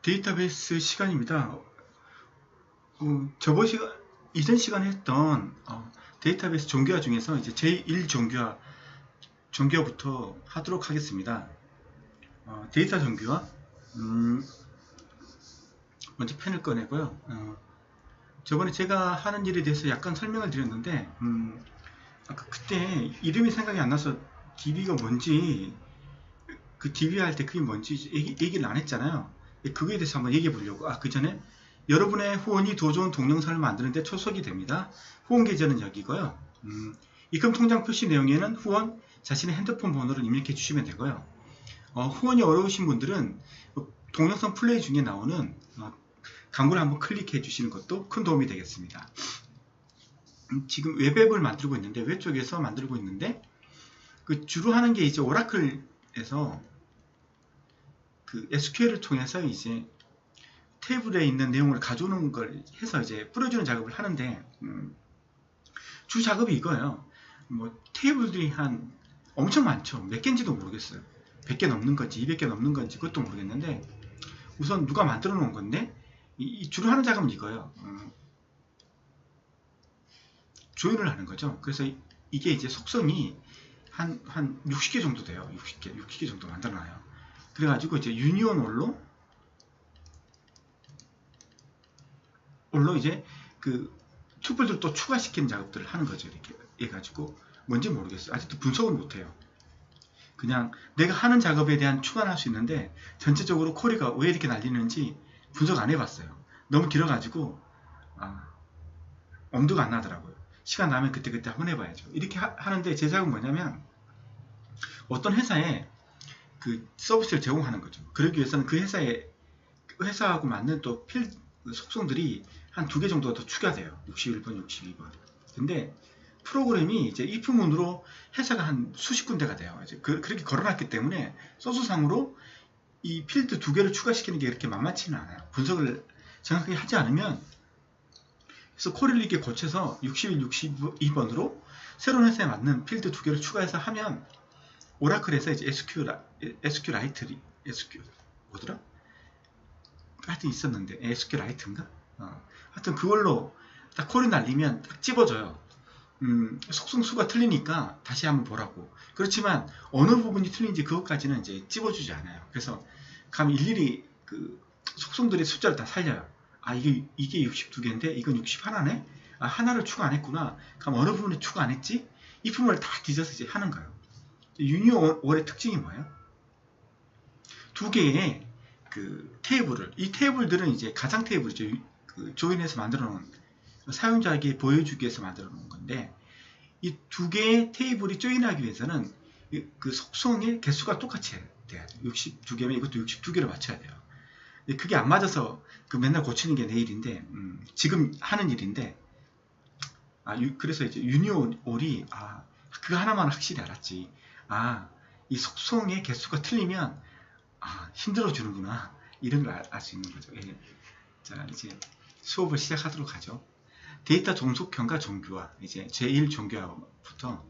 데이터베이스 시간입니다. 저번 시간, 이전 시간에 했던 데이터베이스 종교화 중에서 이제 제1 종교화부터 하도록 하겠습니다. 데이터 종교화, 먼저 펜을 꺼내고요. 저번에 제가 하는 일에 대해서 약간 설명을 드렸는데, 아까 그때 이름이 생각이 안 나서 DB가 뭔지, 그 DB 할 때 그게 뭔지 얘기를 안 했잖아요. 그거에 대해서 한번 얘기해 보려고. 그 전에 여러분의 후원이 더 좋은 동영상을 만드는데 초석이 됩니다. 후원 계좌는 여기고요. 입금 통장 표시 내용에는 후원 자신의 핸드폰 번호를 입력해 주시면 되고요. 후원이 어려우신 분들은 동영상 플레이 중에 나오는 광고를 한번 클릭해 주시는 것도 큰 도움이 되겠습니다. 지금 웹앱을 만들고 있는데, 웹 쪽에서 만들고 있는데, 주로 하는 게 이제 오라클에서 그 SQL을 통해서 이제 테이블에 있는 내용을 가져오는 걸 해서 이제 뿌려주는 작업을 하는데, 주 작업이 이거예요. 테이블들이 엄청 많죠. 몇 개인지도 모르겠어요. 100개 넘는 건지 200개 넘는 건지 그것도 모르겠는데, 우선 누가 만들어 놓은 건데, 주로 하는 작업은 이거예요. 조인을 하는 거죠. 그래서 이게 이제 속성이 한 60개 정도 돼요. 60개 정도 만들어 놔요. 그래가지고 이제 유니온 올로 이제 그 튜플들 또 추가시키는 작업들을 하는 거죠. 이렇게 해가지고 뭔지 모르겠어요. 아직도 분석은 못해요. 그냥 내가 하는 작업에 대한 추가는 할 수 있는데, 전체적으로 쿼리가 왜 이렇게 날리는지 분석 안 해봤어요. 너무 길어가지고 엄두가 안 나더라고요. 시간 나면 그때그때 한번 해봐야죠. 이렇게 하는데 제 작업은 뭐냐면, 어떤 회사에 그 서비스를 제공하는 거죠. 그러기 위해서는 그 회사하고 맞는 또 속성들이 한 2개 정도가 더 추가돼요. 61번, 62번. 근데 프로그램이 이제 if문으로 회사가 한 수십 군데가 돼요. 이제 그렇게 걸어놨기 때문에 소스상으로 이 필드 2개를 추가시키는 게 그렇게 만만치는 않아요. 분석을 정확하게 하지 않으면. 그래서 쿼리를 이렇게 고쳐서 61, 62번으로 새로운 회사에 맞는 필드 2개를 추가해서 하면, 오라클에서 이제 뭐더라? 하여튼 있었는데, SQLite인가? 하여튼 그걸로 딱 쿼리 날리면 딱 집어줘요. 속성수가 틀리니까 다시 한번 보라고. 그렇지만 어느 부분이 틀린지 그것까지는 이제 집어주지 않아요. 그래서 감 일일이 그 속성들의 숫자를 다 살려요. 이게 62개인데 이건 61네? 하나를 추가 안 했구나. 그럼 어느 부분에 추가 안 했지? 이 부분을 다 뒤져서 이제 하는 거예요. 유니온의 특징이 뭐예요? 2개의 그 테이블을, 이 테이블들은 이제 가상 테이블이죠. 그 조인해서 만들어 놓은, 사용자에게 보여주기 위해서 만들어 놓은 건데, 이 2개의 테이블이 조인하기 위해서는 그 속성의 개수가 똑같이 돼야 돼요. 62개면 이것도 62개를 맞춰야 돼요. 그게 안 맞아서 맨날 고치는 게 내 일인데, 지금 하는 일인데, 그래서 이제 유니온이 그거 하나만 확실히 알았지. 이 속성의 개수가 틀리면 힘들어 주는구나, 이런 걸 알 수 있는 거죠. 자, 이제 수업을 시작하도록 하죠. 데이터 종속형과 종교화, 이제 제1 종교화부터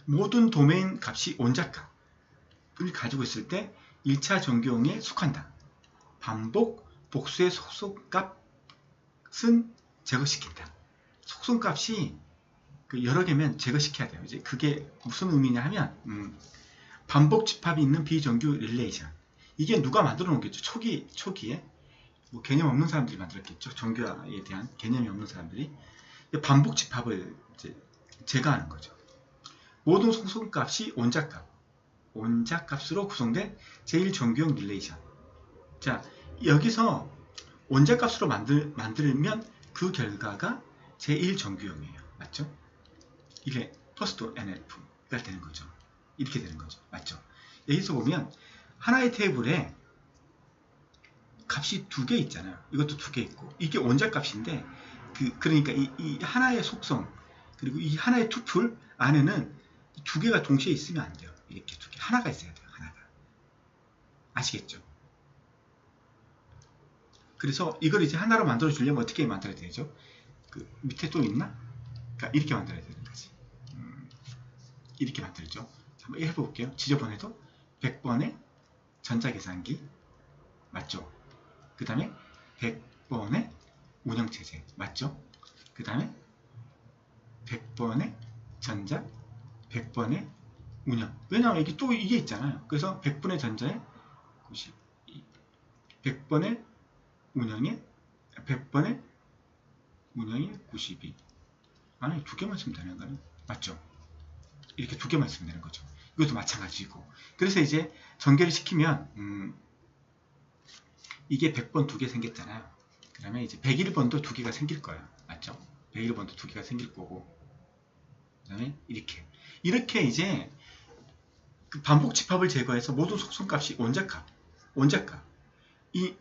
모든 도메인 값이 온작값을 가지고 있을 때 1차 종교형에 속한다. 반복, 복수의 속성값은 제거시킨다. 속성값이 여러 개면 제거시켜야 돼요. 이제 그게 무슨 의미냐 하면, 반복 집합이 있는 비정규 릴레이션. 이게 누가 만들어 놓겠죠? 초기에 개념 없는 사람들이 만들었겠죠. 종교에 대한 개념이 없는 사람들이 반복 집합을 이제 제거하는 거죠. 모든 속성값이 온작값으로 구성된 제1종교형 릴레이션. 자, 여기서 온작값으로 만들면 그 결과가 제1종교형이에요. 맞죠? 이게 퍼스트 NF가 되는 거죠. 이렇게 되는 거죠. 맞죠? 여기서 보면 하나의 테이블에 값이 2개 있잖아요. 이것도 2개 있고, 이게 원작값인데, 그러니까 이 하나의 속성, 그리고 이 하나의 투플 안에는 2개가 동시에 있으면 안 돼요. 이렇게 2개, 하나가 있어야 돼요. 하나가. 아시겠죠? 그래서 이걸 이제 하나로 만들어 주려면 어떻게 만들어야 되죠? 밑에 또 있나? 그러니까 이렇게 만들어야 되는 거지. 이렇게 만들죠. 한번 해볼게요. 지저분해도 100번의 전자계산기, 맞죠? 그 다음에 100번의 운영체제. 맞죠? 그 다음에 100번의 전자, 100번의 운영. 왜냐하면 이게 또 이게 있잖아요. 그래서 100번의 전자에 92, 100번의 운영에 100번의 운영이 92. 아니, 두 개만 쓰면 되는 거는 맞죠? 이렇게 두 개만 쓰면 되는 거죠. 이것도 마찬가지고. 그래서 이제 전개를 시키면 이게 100번 두 개 생겼잖아요. 그 다음에 이제 101번도 두 개가 생길 거예요. 맞죠? 101번도 두 개가 생길 거고. 그 다음에 이렇게 이제 그 반복 집합을 제거해서 모든 속성값이 원자값.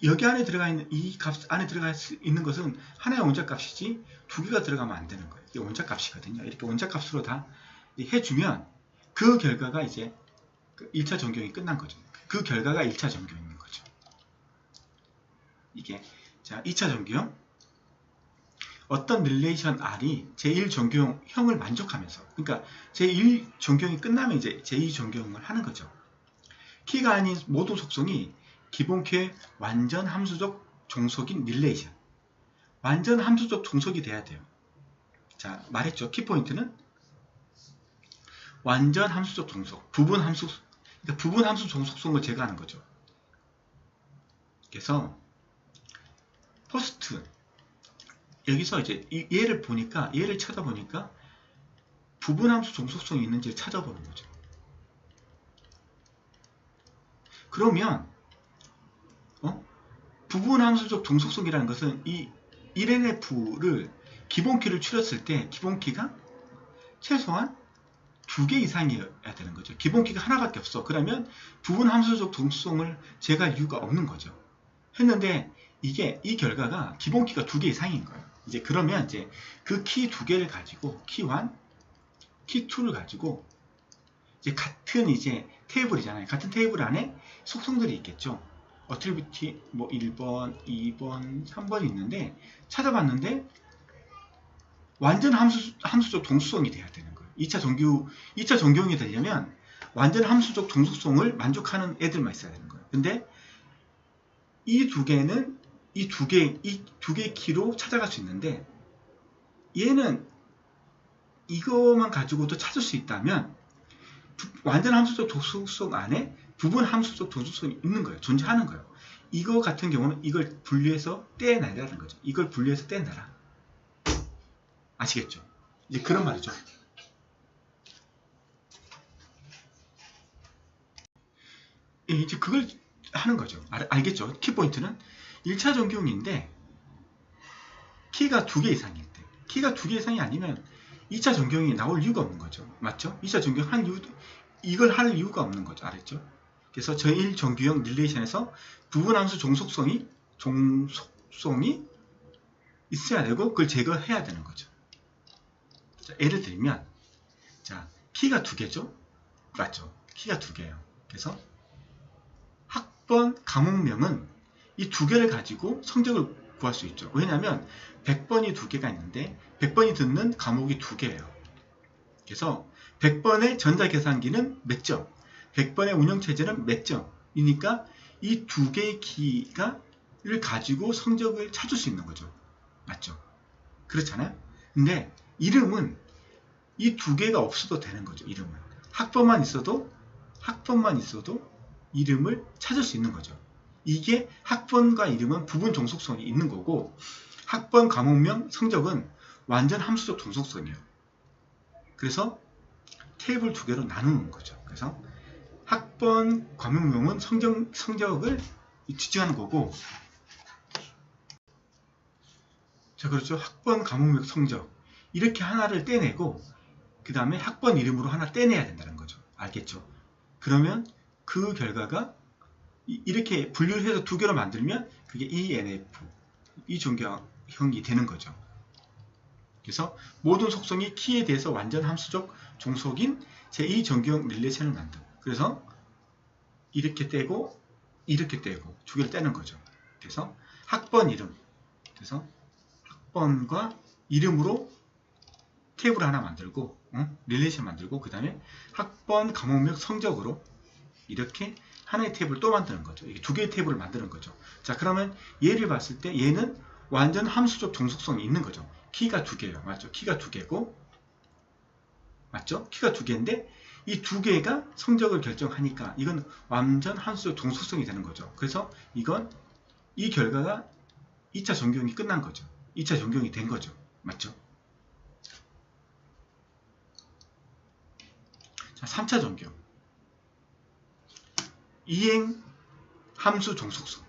여기 안에 들어가 있는 이 값 안에 들어가 있는 것은 하나의 원자값이지 두 개가 들어가면 안 되는 거예요. 이게 원자값이거든요. 이렇게 원자값으로 다 해주면 그 결과가 이제 1차 전경이 끝난 거죠. 그 결과가 1차 전경인 거죠. 이게 자 2차 전경 어떤 릴레이션 R이 제1전경형을 만족하면서 그러니까 제1전경이 끝나면 이제 제2전경을 하는 거죠. 키가 아닌 모든 속성이 기본키의 완전 함수적 종속인 릴레이션. 완전 함수적 종속이 돼야 돼요. 자, 말했죠. 키포인트는 완전 함수적 종속, 부분 함수, 그러니까 부분 함수 종속성을 제거하는 거죠. 그래서 포스트 여기서 이제 얘를 찾아보니까 부분 함수 종속성이 있는지를 찾아보는 거죠. 그러면 부분 함수적 종속성이라는 것은 이 1NF를 기본키를 추렸을 때 기본키가 최소한 2개 이상이어야 되는 거죠. 기본키가 하나밖에 없어. 그러면 부분 함수적 종속성을 제거할 이유가 없는 거죠. 했는데 이 결과가 기본키가 2개 이상인 거예요. 이제 그러면 이제 그 키 2개를 가지고 키 1, 키 2를 가지고 이제 같은 이제 테이블이잖아요. 같은 테이블 안에 속성들이 있겠죠. 어트리뷰티 뭐 1번, 2번, 3번이 있는데 찾아봤는데 완전 함수적 종속성이 돼야 되는 거예요. 2차 전경이 되려면 완전 함수적 종속성을 만족하는 애들만 있어야 되는 거예요. 근데 이 두 개는 이 두 개 키로 찾아갈 수 있는데 얘는 이거만 가지고도 찾을 수 있다면 완전 함수적 종속성 안에 부분 함수적 종속성이 있는 거예요. 존재하는 거예요. 이거 같은 경우는 이걸 분리해서 떼내라는 거죠. 이걸 분리해서 떼내라. 아시겠죠? 이제 그런 말이죠. 이제 그걸 하는 거죠. 알겠죠? 키포인트는 1차 전경인데 키가 2개 이상일 때 키가 2개 이상이 아니면 2차 전경이 나올 이유가 없는 거죠. 맞죠? 2차 전경 이걸 할 이유가 없는 거죠. 알았죠? 그래서 제1정규형 릴레이션에서 부분함수 종속성이 있어야 되고 그걸 제거해야 되는 거죠. 자, 예를 들면 자 키가 2개죠? 맞죠? 키가 2개예요. 그래서 학번 과목명은 이 2개를 가지고 성적을 구할 수 있죠. 왜냐하면 100번이 2개가 있는데 100번이 듣는 과목이 2개예요. 그래서 100번의 전자계산기는 몇 점, 100번의 운영체제는 몇 점이니까 이 2개의 키를 가지고 성적을 찾을 수 있는 거죠. 맞죠? 그렇잖아요? 근데 이름은 이 2개가 없어도 되는 거죠. 이름은 학번만 있어도 이름을 찾을 수 있는 거죠. 이게 학번과 이름은 부분 종속성이 있는 거고 학번 과목명 성적은 완전 함수적 종속성이에요. 그래서 테이블 2개로 나누는 거죠. 그래서 학번 과목명은 성적을 지칭하는 거고 자 그렇죠. 학번 과목명 성적 이렇게 하나를 떼내고 그 다음에 학번 이름으로 하나 떼내야 된다는 거죠. 알겠죠? 그러면 그 결과가 이렇게 분류를 해서 2개로 만들면 그게 ENF, 이 전경형이 되는 거죠. 그래서 모든 속성이 키에 대해서 완전 함수적 종속인 제2 전경 릴레이션을 만든다. 그래서 이렇게 떼고 이렇게 떼고 2개를 떼는 거죠. 그래서 학번 이름, 그래서 학번과 이름으로 테이블 하나 만들고 릴레이션 만들고 그 다음에 학번 과목명 성적으로 이렇게 하나의 테이블을 또 만드는 거죠. 이게 두 개의 테이블을 만드는 거죠. 자, 그러면 얘를 봤을 때 얘는 완전 함수적 종속성이 있는 거죠. 키가 두 개예요. 맞죠? 키가 두 개고, 맞죠? 키가 두 개인데 이 두 개가 성적을 결정하니까 이건 완전 함수적 종속성이 되는 거죠. 그래서 이건 이 결과가 2차 전경이 끝난 거죠. 2차 전경이 된 거죠. 맞죠? 자, 3차 전경. 이행 함수 종속성.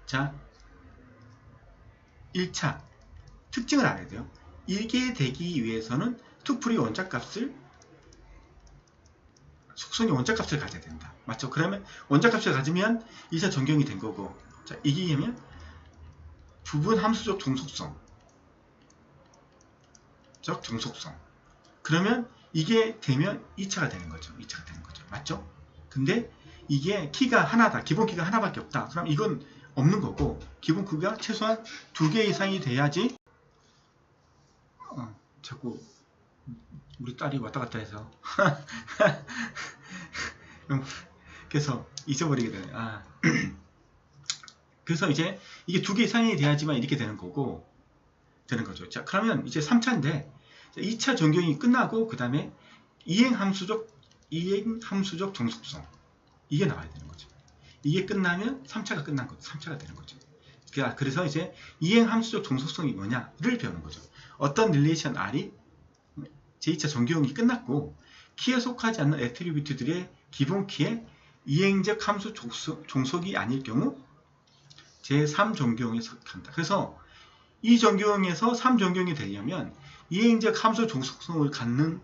자, 1차 특징을 알아야 돼요. 이게 되기 위해서는 투풀이 원자값을 속성이 원자값을 가져야 된다. 맞죠? 그러면 원자값을 가지면 2차 전경이 된 거고, 자, 이게 되면 부분 함수적 종속성. 그러면 이게 되면 2차가 되는 거죠. 2차가 되는 거죠. 맞죠? 근데 이게 키가 하나다. 기본 키가 하나밖에 없다. 그럼 이건 없는 거고, 기본 키가 최소한 2개 이상이 돼야지. 자꾸 우리 딸이 왔다 갔다 해서 그래서 잊어버리게 되네. 그래서 이제 이게 2개 이상이 돼야지만 이렇게 되는 거고, 되는 거죠. 자, 그러면 이제 3차인데 2차 전경이 끝나고 그 다음에 이행함수적 종속성, 이게 나와야 되는 거죠. 이게 끝나면 3차가 끝난 거죠. 3차가 되는 거죠. 그래서 이제 이행함수적 종속성이 뭐냐를 배우는 거죠. 어떤 릴레이션 R이 제2차 전경이 끝났고 키에 속하지 않는 애트리뷰트들의 기본 키에 이행적 함수 종속이 아닐 경우 제3 전경에 속한다. 그래서 이 전경에서 3전경이 되려면 이행적 함수 종속성을 갖는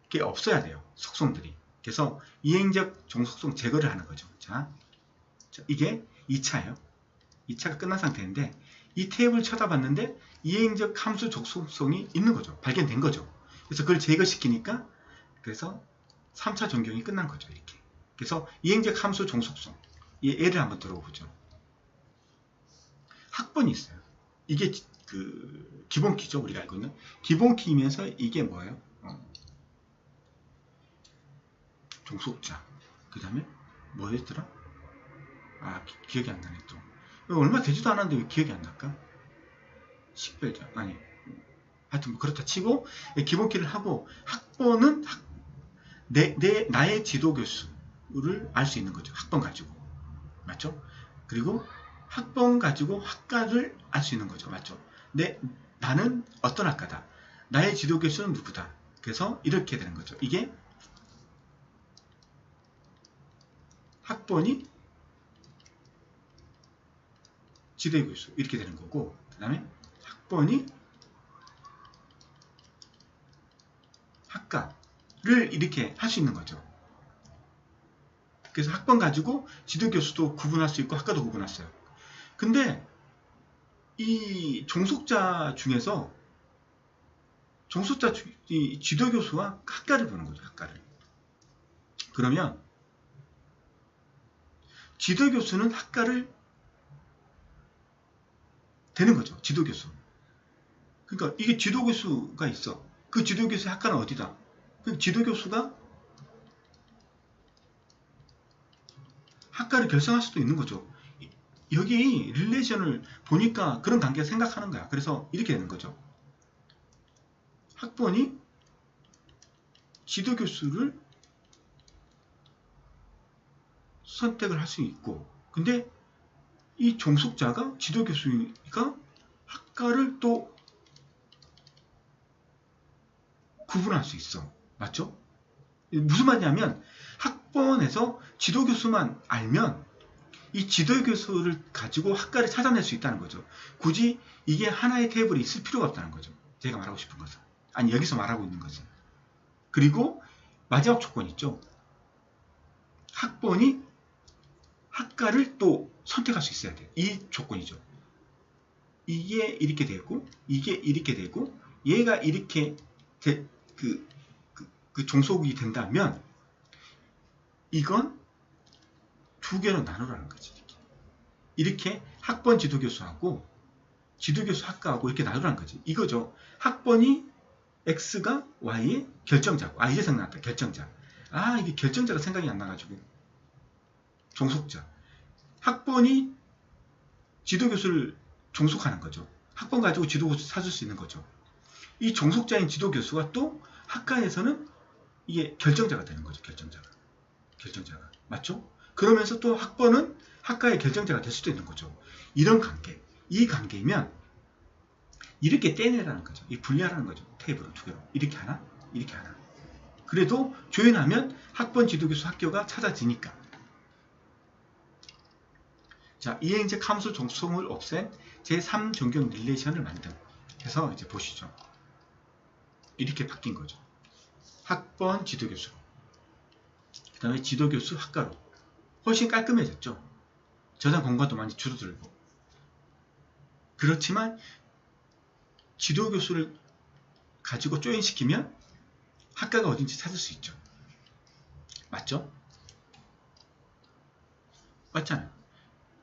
게 없어야 돼요. 속성들이. 그래서 이행적 종속성 제거를 하는 거죠. 자, 이게 2차예요. 2차가 끝난 상태인데 이 테이블을 쳐다봤는데 이행적 함수 종속성이 있는 거죠. 발견된 거죠. 그래서 그걸 제거시키니까 그래서 3차 전경이 끝난 거죠. 이렇게. 그래서 이행적 함수 종속성, 예를 한번 들어보죠. 학번이 있어요. 이게 그 기본 키죠. 우리가 알고 있는 기본 키이면서 이게 뭐예요? 종속자. 그 다음에 뭐였더라? 기억이 안 나네 또. 얼마 되지도 않았는데 왜 기억이 안 날까? 식별자. 아니, 하여튼 뭐 그렇다 치고 기본 키를 하고 학번은 나의 지도 교수를 알 수 있는 거죠. 학번 가지고. 맞죠? 그리고 학번 가지고 학과를 알 수 있는 거죠. 맞죠? 나는 어떤 학과다. 나의 지도 교수는 누구다. 그래서 이렇게 되는 거죠. 이게 학번이 지도 교수 이렇게 되는 거고, 그 다음에 학번이 학과를 이렇게 할 수 있는 거죠. 그래서 학번 가지고 지도 교수도 구분할 수 있고 학과도 구분할 수 있어요. 근데 이 종속자 중에서 이 지도 교수와 학과를 보는 거죠. 학과를. 그러면 지도 교수는 학과를 되는 거죠. 지도 교수. 그러니까 이게 지도 교수가 있어. 그 지도 교수의 학과는 어디다? 그 지도 교수가 학과를 결성할 수도 있는 거죠. 여기 릴레이션을 보니까 그런 관계를 생각하는 거야. 그래서 이렇게 되는 거죠. 학번이 지도 교수를 선택을 할 수 있고, 근데 이 종속자가 지도 교수가 학과를 또 구분할 수 있어. 맞죠? 무슨 말이냐면 학번에서 지도 교수만 알면 이 지도 교수를 가지고 학과를 찾아낼 수 있다는 거죠. 굳이 이게 하나의 테이블이 있을 필요가 없다는 거죠. 제가 말하고 싶은 것은. 아니, 여기서 말하고 있는 것은. 그리고 마지막 조건이 있죠. 학번이 학과를 또 선택할 수 있어야 돼요. 이 조건이죠. 이게 이렇게 되고, 이게 이렇게 되고, 얘가 이렇게 그 종속이 된다면 이건 두 개로 나누라는 거지. 이렇게 학번 지도교수하고 지도교수 학과하고 이렇게 나누라는 거지. 이거죠. 학번이 X가 Y의 결정자고. 이제 생각났다. 결정자. 이게 결정자가 생각이 안 나가지고. 종속자. 학번이 지도교수를 종속하는 거죠. 학번 가지고 지도교수 찾을 수 있는 거죠. 이 종속자인 지도교수가 또 학과에서는 이게 결정자가 되는 거죠. 결정자가. 맞죠? 그러면서 또 학번은 학과의 결정자가 될 수도 있는 거죠. 이런 관계. 이 관계이면 이렇게 떼내라는 거죠. 이 분리하라는 거죠. 테이블을 두 개로. 이렇게 하나, 이렇게 하나. 그래도 조인하면 학번 지도교수 학교가 찾아지니까. 자, 이행적 함수 종속성을 없앤 제3존경 릴레이션을 만듦. 해서 이제 보시죠. 이렇게 바뀐 거죠. 학번 지도교수로. 그 다음에 지도교수 학과로. 훨씬 깔끔해졌죠. 저장 공간도 많이 줄어들고. 그렇지만 지도교수를 가지고 조인시키면 학과가 어딘지 찾을 수 있죠. 맞죠? 맞잖아요.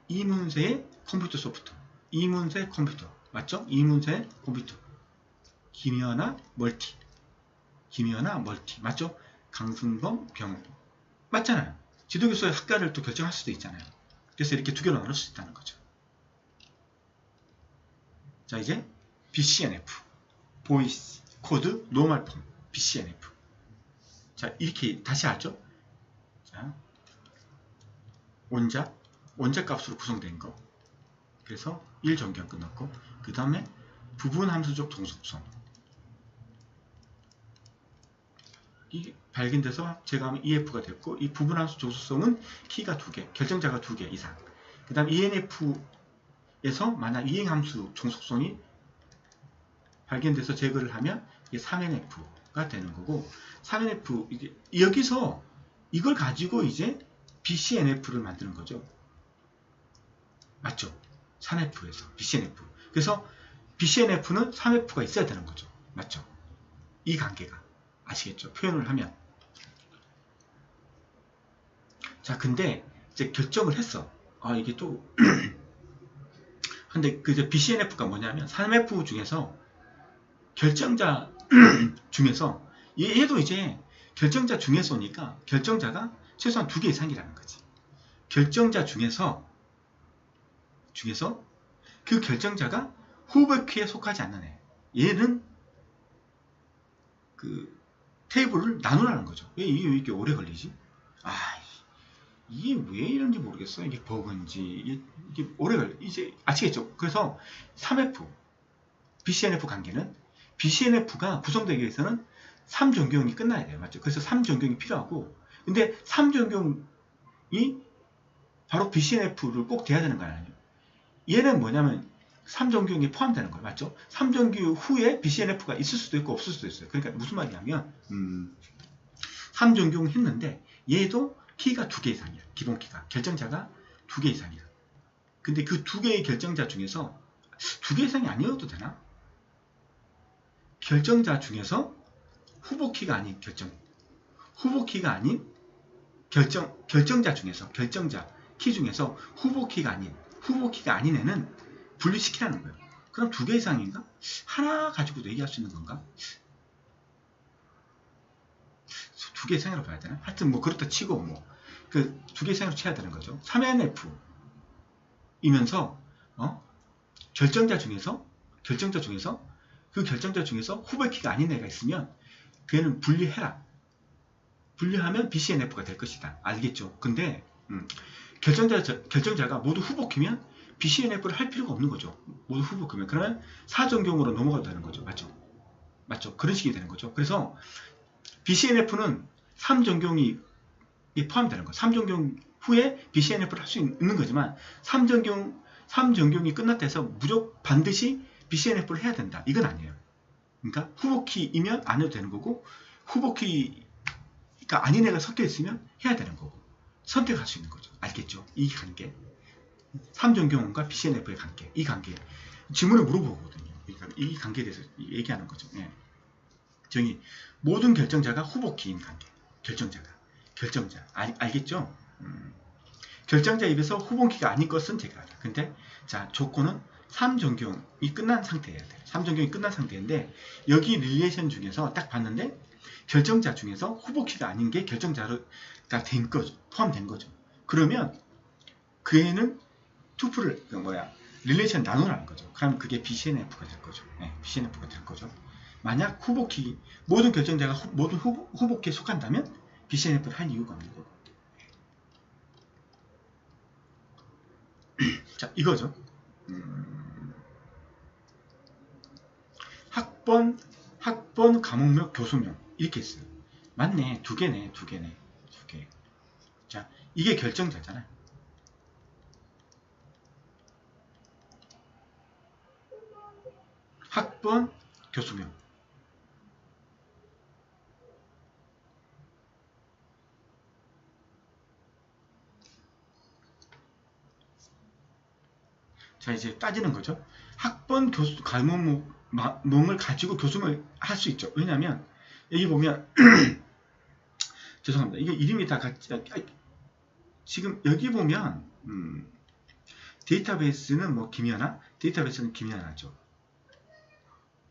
이문세의 컴퓨터 소프트. 이문세 컴퓨터. 맞죠? 이문세 컴퓨터. 김연아 멀티. 맞죠? 강승범 병원. 맞잖아요. 지도교수의 학과를 또 결정할 수도 있잖아요. 그래서 이렇게 두 개로 나눌 수 있다는 거죠. 자, 이제 BCNF. 보이스, 코드, 노멀 폼. BCNF. 자, 이렇게 다시 하죠. 자, 원자 값으로 구성된 거. 그래서 1전기가 끝났고, 그 다음에 부분 함수적 종속성. 이 발견돼서 제가 하면 EF가 됐고, 이 부분 함수 종속성은 키가 2개, 결정자가 2개 이상. 그 다음 ENF에서 만약 이행함수 종속성이 발견돼서 제거를 하면 이게 3NF가 되는 거고, 3NF, 이제 여기서 이걸 가지고 이제 BCNF를 만드는 거죠. 맞죠? 3F에서 BCNF. 그래서 BCNF는 3F가 있어야 되는 거죠. 맞죠? 이 관계가. 아시겠죠? 표현을 하면. 자, 근데 이제 결정을 했어. 아, 이게 또 근데 그 BCNF가 뭐냐면 3F 중에서 결정자 중에서 얘도 이제 결정자 중에서니까 결정자가 최소한 2개 이상이라는 거지. 결정자 중에서 그 결정자가 후보키에 속하지 않는 애. 얘는 그 테이블을 나누라는 거죠. 왜 이게 왜 이렇게 오래 걸리지? 아, 이게 왜 이런지 모르겠어. 이게 버그인지 이게 오래 걸려. 이제 아시겠죠? 그래서 3F BCNF 관계는 BCNF가 구성되기 위해서는 3전경이 끝나야 돼요. 맞죠? 그래서 3전경이 필요하고, 근데 3전경이 바로 BCNF를 꼭 돼야 되는 거 아니에요? 얘는 뭐냐면 3전경이 포함되는 거예요. 맞죠? 3전교 후에 BCNF가 있을 수도 있고 없을 수도 있어요. 그러니까 무슨 말이냐면 3전경 했는데 얘도 키가 2개 이상이야. 기본 키가. 결정자가 2개 이상이야. 근데 그 2개의 결정자 중에서 2개 이상이 아니어도 되나? 결정자 중에서 후보키가 아닌 후보키가 아닌 결정자 중에서 결정자 키 중에서 후보키가 아닌 애는 분리시키라는 거예요. 그럼 2개 이상인가? 하나 가지고도 얘기할 수 있는 건가? 2개 이상으로 봐야 되나? 하여튼 뭐 그렇다 치고 뭐 그 2개 이상으로 쳐야 되는 거죠. 3NF 이면서 결정자 중에서 그 결정자 중에서 후보키가 아닌 애가 있으면 그 애는 분리해라. 분리하면 BCNF가 될 것이다. 알겠죠? 근데 결정자가 모두 후보키면 BCNF를 할 필요가 없는 거죠. 모두 후보키면. 그러면 4전경으로 넘어가도 되는 거죠. 맞죠? 그런 식이 되는 거죠. 그래서 BCNF는 3전경이 포함되는 거예요. 3전경 후에 BCNF를 할 수 있는 거지만 3전경이 끝났다 해서 무조건 반드시 BCNF를 해야 된다. 이건 아니에요. 그러니까 후보키이면 안 해도 되는 거고, 후보키가 아닌 애가 섞여 있으면 해야 되는 거고, 선택할 수 있는 거죠. 알겠죠? 이 관계. 3전경과 BCNF의 관계. 이 관계. 질문을 물어보거든요. 그러니까 이 관계에 대해서 얘기하는 거죠. 예. 정의. 모든 결정자가 후보키인 관계. 결정자. 알겠죠? 결정자 입에서 후보키가 아닌 것은 제거하라. 근데 자, 조건은 3전경이 끝난 상태여야 돼요. 3전경이 끝난 상태인데 여기 릴레이션 중에서 딱 봤는데 결정자 중에서 후보키가 아닌 게 결정자가 된 거죠. 포함된 거죠. 그러면 그 애는 투플을 릴레이션 나누라는 거죠. 그럼 그게 BCNF가 될 거죠. 네, BCNF가 될 거죠. 만약 후보키 모든 결정자가 모든 후보키에 속한다면 BCNF를 할 이유가 없는 거고. 자, 이거죠. 학번, 과목명, 교수명 이렇게 있어요. 맞네, 두 개네. 자, 이게 결정자잖아요. 학번, 교수명. 자, 이제 따지는 거죠. 학번, 교수, 과목명을 가지고 교수명을 할 수 있죠. 왜냐하면 여기 보면 죄송합니다. 이게 이름이 다 같이 지금 여기 보면 데이터베이스는 뭐 김연아, 데이터베이스는 김연아죠.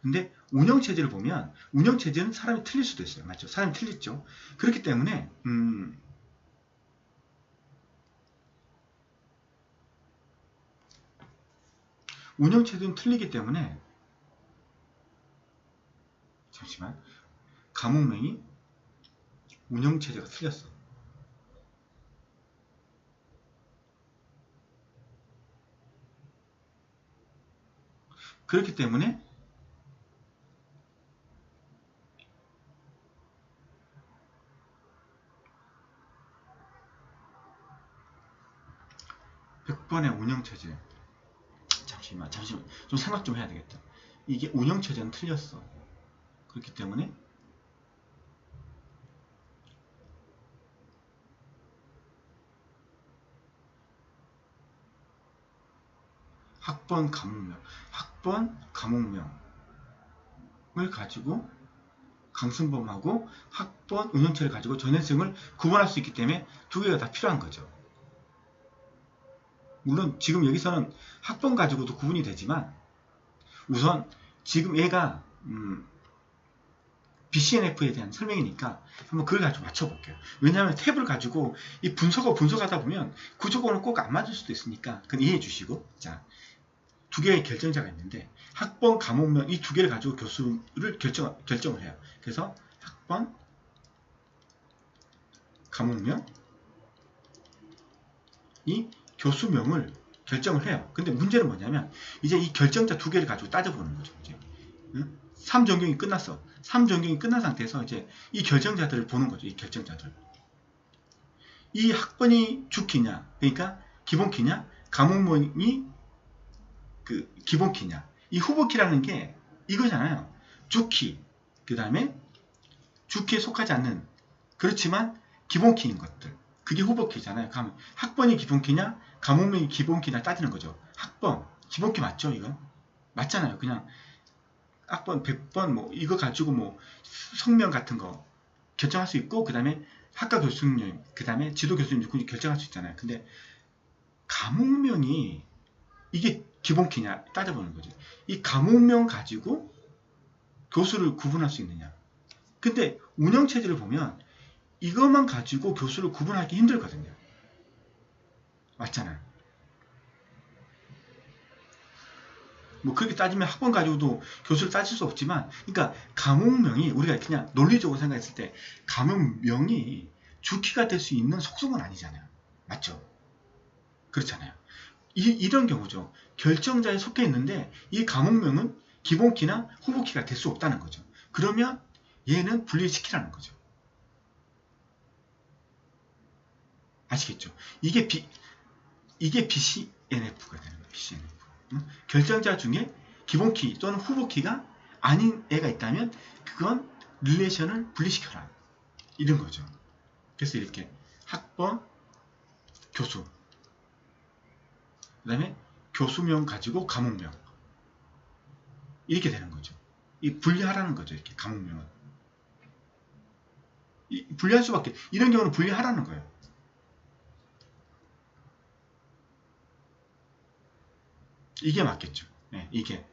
근데 운영체제를 보면 운영체제는 사람이 틀릴 수도 있어요. 맞죠? 사람이 틀리죠. 그렇기 때문에 운영체제는 틀리기 때문에 잠시만 과목명이 운영체제가 틀렸어. 그렇기 때문에 (100번의) 운영체제 잠시만 좀 생각 좀 해야 되겠다. 이게 운영체제는 틀렸어. 그렇기 때문에 학번 과목명을 가지고 강승범하고 학번 운영체를 가지고 전현승을 구분할 수 있기 때문에 두 개가 다 필요한 거죠. 물론 지금 여기서는 학번 가지고도 구분이 되지만 우선 지금 얘가 BCNF에 대한 설명이니까 한번 그걸 가지고 맞춰볼게요. 왜냐하면 탭을 가지고 이 분석하다 보면 구조고는 꼭 안 맞을 수도 있으니까 그건 이해해 주시고, 자, 두 개의 결정자가 있는데 학번, 과목명 이 두 개를 가지고 교수를 결정을 해요. 그래서 학번, 과목명 이 교수명을 결정을 해요. 근데 문제는 뭐냐면 이제 이 결정자 두 개를 가지고 따져보는 거죠. 이제 3전경이 끝났어. 3전경이 끝난 상태에서 이제 이 결정자들을 보는 거죠. 이 결정자들. 이 학번이 주키냐, 그러니까 기본키냐, 과목명이 그 기본키냐. 이 후보키라는 게 이거잖아요. 주키, 그 다음에 주키에 속하지 않는, 그렇지만 기본키인 것들. 그게 후보키잖아요. 그러면 학번이 기본키냐, 과목명이 기본키냐 따지는 거죠. 학번, 기본키 맞죠? 이거? 맞잖아요. 그냥 학번 100번 뭐 이거 가지고 뭐 성명 같은 거 결정할 수 있고, 그 다음에 학과 교수님, 그 다음에 지도 교수님 누군지 결정할 수 있잖아요. 근데 과목명이 이게 기본키냐 따져보는 거죠. 이 과목명 가지고 교수를 구분할 수 있느냐. 근데 운영체제를 보면 이것만 가지고 교수를 구분하기 힘들거든요. 맞잖아요. 뭐 그렇게 따지면 학번 가지고도 교수를 따질 수 없지만, 그러니까 과목명이 우리가 그냥 논리적으로 생각했을 때 과목명이 주키가 될 수 있는 속성은 아니잖아요. 맞죠? 그렇잖아요. 이런 경우죠. 결정자에 속해 있는데 이 과목명은 기본키나 후보키가 될 수 없다는 거죠. 그러면 얘는 분리시키라는 거죠. 아시겠죠? 이게 BCNF가 되는 거예요. BCNF. 결정자 중에 기본키 또는 후보키가 아닌 애가 있다면 그건 릴레이션을 분리시켜라. 이런 거죠. 그래서 이렇게 학번, 교수, 그 다음에 교수명 가지고 과목명 이렇게 되는 거죠. 이 분리하라는 거죠. 이렇게 과목명은 분리할 수밖에, 이런 경우는 분리하라는 거예요. 이게 맞겠죠. 네, 이게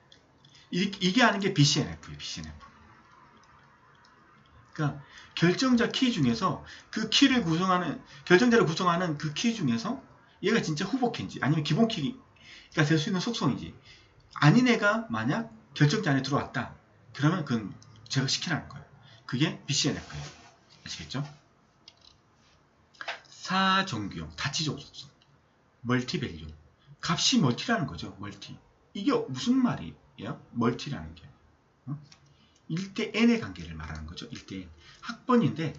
아는 게 BCNF예요. BCNF. 그러니까 결정자 키 중에서 그 키를 구성하는 결정자를 구성하는 그 키 중에서 얘가 진짜 후보 키인지 아니면 기본 키가 될 수 있는 속성이지 아닌 애가 만약 결정자 안에 들어왔다 그러면 그건 제거시키라는 거예요. 그게 BCNF예요. 아시겠죠? 사정규형 다치적 속성 멀티밸류 값이 멀티라는 거죠. 멀티 이게 무슨 말이에요? 멀티라는 게 1대 n의 관계를 말하는 거죠. 1대 n 학번인데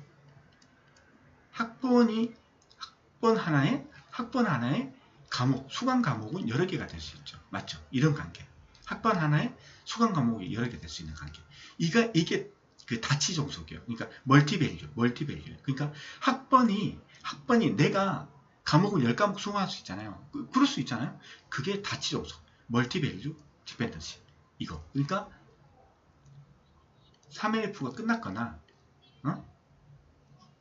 학번 하나에 과목, 수강 과목은 여러 개가 될 수 있죠. 맞죠? 이런 관계. 학번 하나에 수강 과목이 여러 개 될 수 있는 관계. 이게 그 다치 종속이에요. 그러니까 멀티밸류. 그러니까 학번이 내가 과목을 10과목 수강할 수 있잖아요. 그럴 수 있잖아요. 그게 다치 종속. 멀티밸류 디펜던시. 이거. 그러니까 3NF가 끝났거나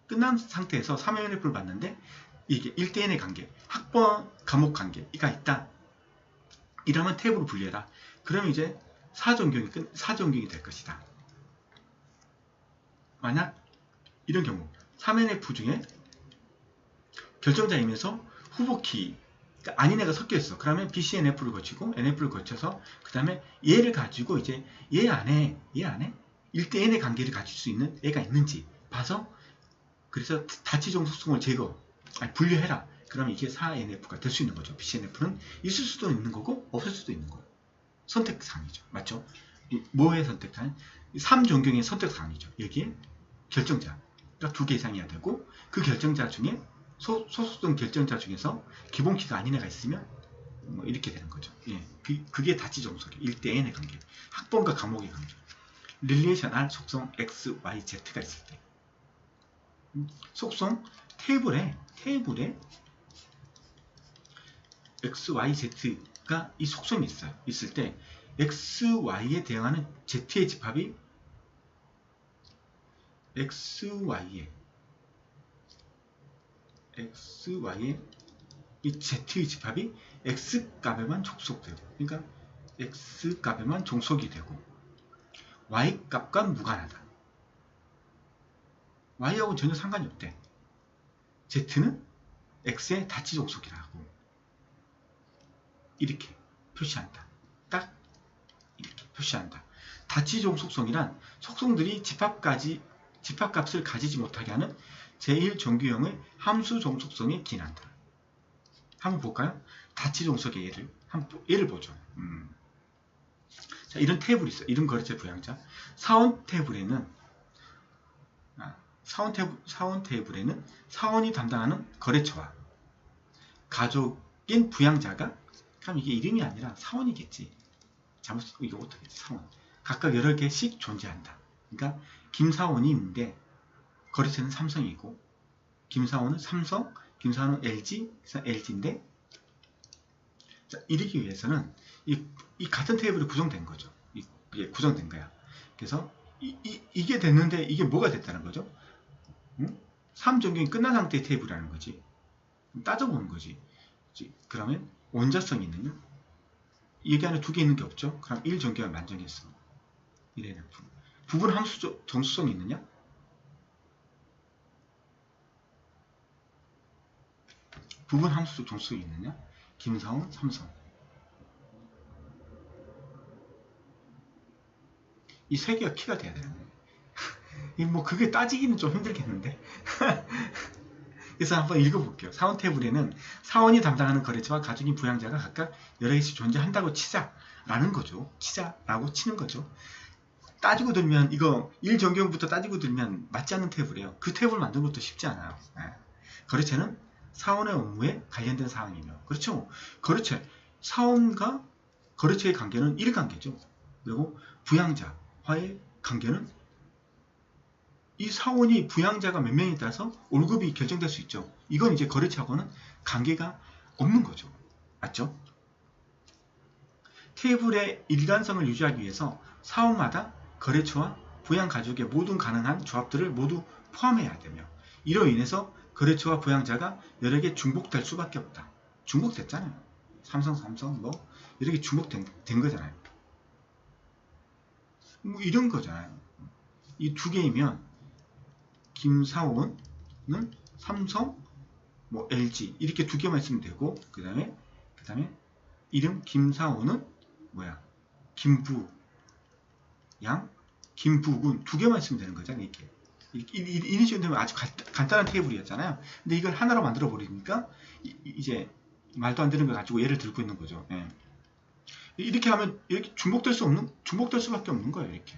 끝난 상태에서 3NF를 봤는데 이게 1대1의 관계, 학번, 과목 관계가 있다. 이러면 탭으로 분리해라. 그러면 이제 사전경이 될 것이다. 만약 이런 경우 3NF 중에 결정자이면서 후보키 그러니까 아닌 애가 섞여 있어. 그러면 BCNF를 거치고 NF를 거쳐서 그 다음에 얘를 가지고 이제 얘 안에 1대 n의 관계를 가질 수 있는 애가 있는지 봐서 그래서 다치종 속성을 분류해라. 그러면 이게 4NF가 될 수 있는 거죠. BCNF는 있을 수도 있는 거고 없을 수도 있는 거예요. 선택사항이죠. 맞죠? 뭐의 선택사항? 3종경의 선택사항이죠. 여기에 결정자가 2개 이상이어야 되고 그 결정자 중에 소속성 결정자 중에서 기본키가 아닌 애가 있으면 뭐 이렇게 되는 거죠. 예, 그게 다치종속이에요. 1대 n의 관계. 학번과 과목의 관계. 릴레이션 R 속성 X, Y, Z가 있을 때 속성 테이블에 X, Y, Z가 이 속성이 있을 때 X, Y에 대응하는 Z의 집합이 X, Y에 이 Z의 집합이 X 값에만 족속되고 그러니까 X 값에만 종속이 되고 Y 값과 무관하다. Y하고 전혀 상관이 없대. Z는 X의 다치 종속이라고 이렇게 표시한다. 딱 이렇게 표시한다. 다치 종속성이란 속성들이 집합값을 가지지 못하게 하는 제1정규형의 함수 종속성에 기인한다. 한번 볼까요? 다치 종속의 예를 보죠. 자, 이런 테이블이 있어요. 이름 거래처 부양자. 사원 테이블에는 사원이 담당하는 거래처와 가족인 부양자가 그럼 이게 이름이 아니라 사원이겠지. 잘못 쓰고 이거 어떻게지? 사원. 각각 여러 개씩 존재한다. 그러니까 김사원이 있는데 거래처는 삼성이고 김사원은 삼성, 김사원은 LG, LG인데 자, 이러기 위해서는 이 같은 테이블이 구성된 거죠. 이게 구성된 거야. 그래서 이게 됐는데 이게 뭐가 됐다는 거죠? 3정경이 끝난 상태의 테이블이라는 거지. 따져보는 거지. 그러면 원자성이 있느냐? 여기 안에 2개 있는 게 없죠? 그럼 1정경은 만정했어. 1NF. 부분 함수 정수성이 있느냐? 부분 함수적 정수성이 있느냐? 김사원, 삼성. 이 세 개가 키가 돼야 되는 거예요. 뭐 그게 따지기는 좀 힘들겠는데. 그래서 한번 읽어볼게요. 사원 테이블에는 사원이 담당하는 거래처와 가족인 부양자가 각각 여러 개씩 존재한다고 치자라는 거죠. 치자라고 치는 거죠. 따지고 들면 이거 1정경부터 따지고 들면 맞지 않는 테이블이에요. 그 테이블 만드는 것도 쉽지 않아요. 거래처는 사원의 업무에 관련된 사항이며 그렇죠. 거래처 사원과 거래처의 관계는 1관계죠. 그리고 부양자와의 관계는 이 사원이 부양자가 몇 명에 따라서 월급이 결정될 수 있죠. 이건 이제 거래처하고는 관계가 없는 거죠. 맞죠? 테이블의 일관성을 유지하기 위해서 사원마다 거래처와 부양가족의 모든 가능한 조합들을 모두 포함해야 되며 이로 인해서 거래처와 부양자가 여러 개 중복될 수밖에 없다. 중복됐잖아요. 삼성 뭐 여러 개 중복된 거잖아요. 뭐 이런 거잖아요. 이 2개이면 김사원은 삼성, 뭐 LG 이렇게 두 개만 있으면 되고, 그 다음에 이름 김사원은 뭐야, 김부양, 김부군 두 개만 있으면 되는 거잖아요. 이렇게 이런 식으로 되면 아주 간단한 테이블이었잖아요. 근데 이걸 하나로 만들어 버리니까 이제 말도 안 되는 걸 가지고 예를 들고 있는 거죠. 예. 이렇게 하면 이렇게 중복될 수밖에 없는 거예요. 이렇게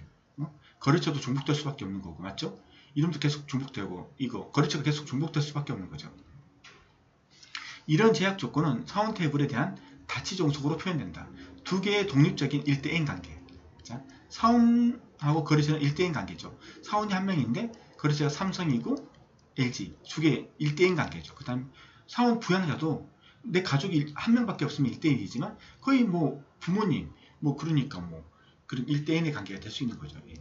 거래처도 중복될 수밖에 없는 거고, 맞죠? 이름도 계속 중복되고, 이거 거래처가 계속 중복될 수밖에 없는 거죠. 이런 제약 조건은 사원 테이블에 대한 다치 종속으로 표현된다. 두 개의 독립적인 1대1 관계. 자, 사원하고 거래처는 1대1 관계죠. 사원이 한 명인데 거래처가 삼성이고 LG 두 개 1대1 관계죠. 그 다음 사원 부양자도 내 가족이 한 명밖에 없으면 1대1이지만 거의 뭐 부모님 뭐 그러니까 뭐 그런 1대1의 관계가 될 수 있는 거죠. 예.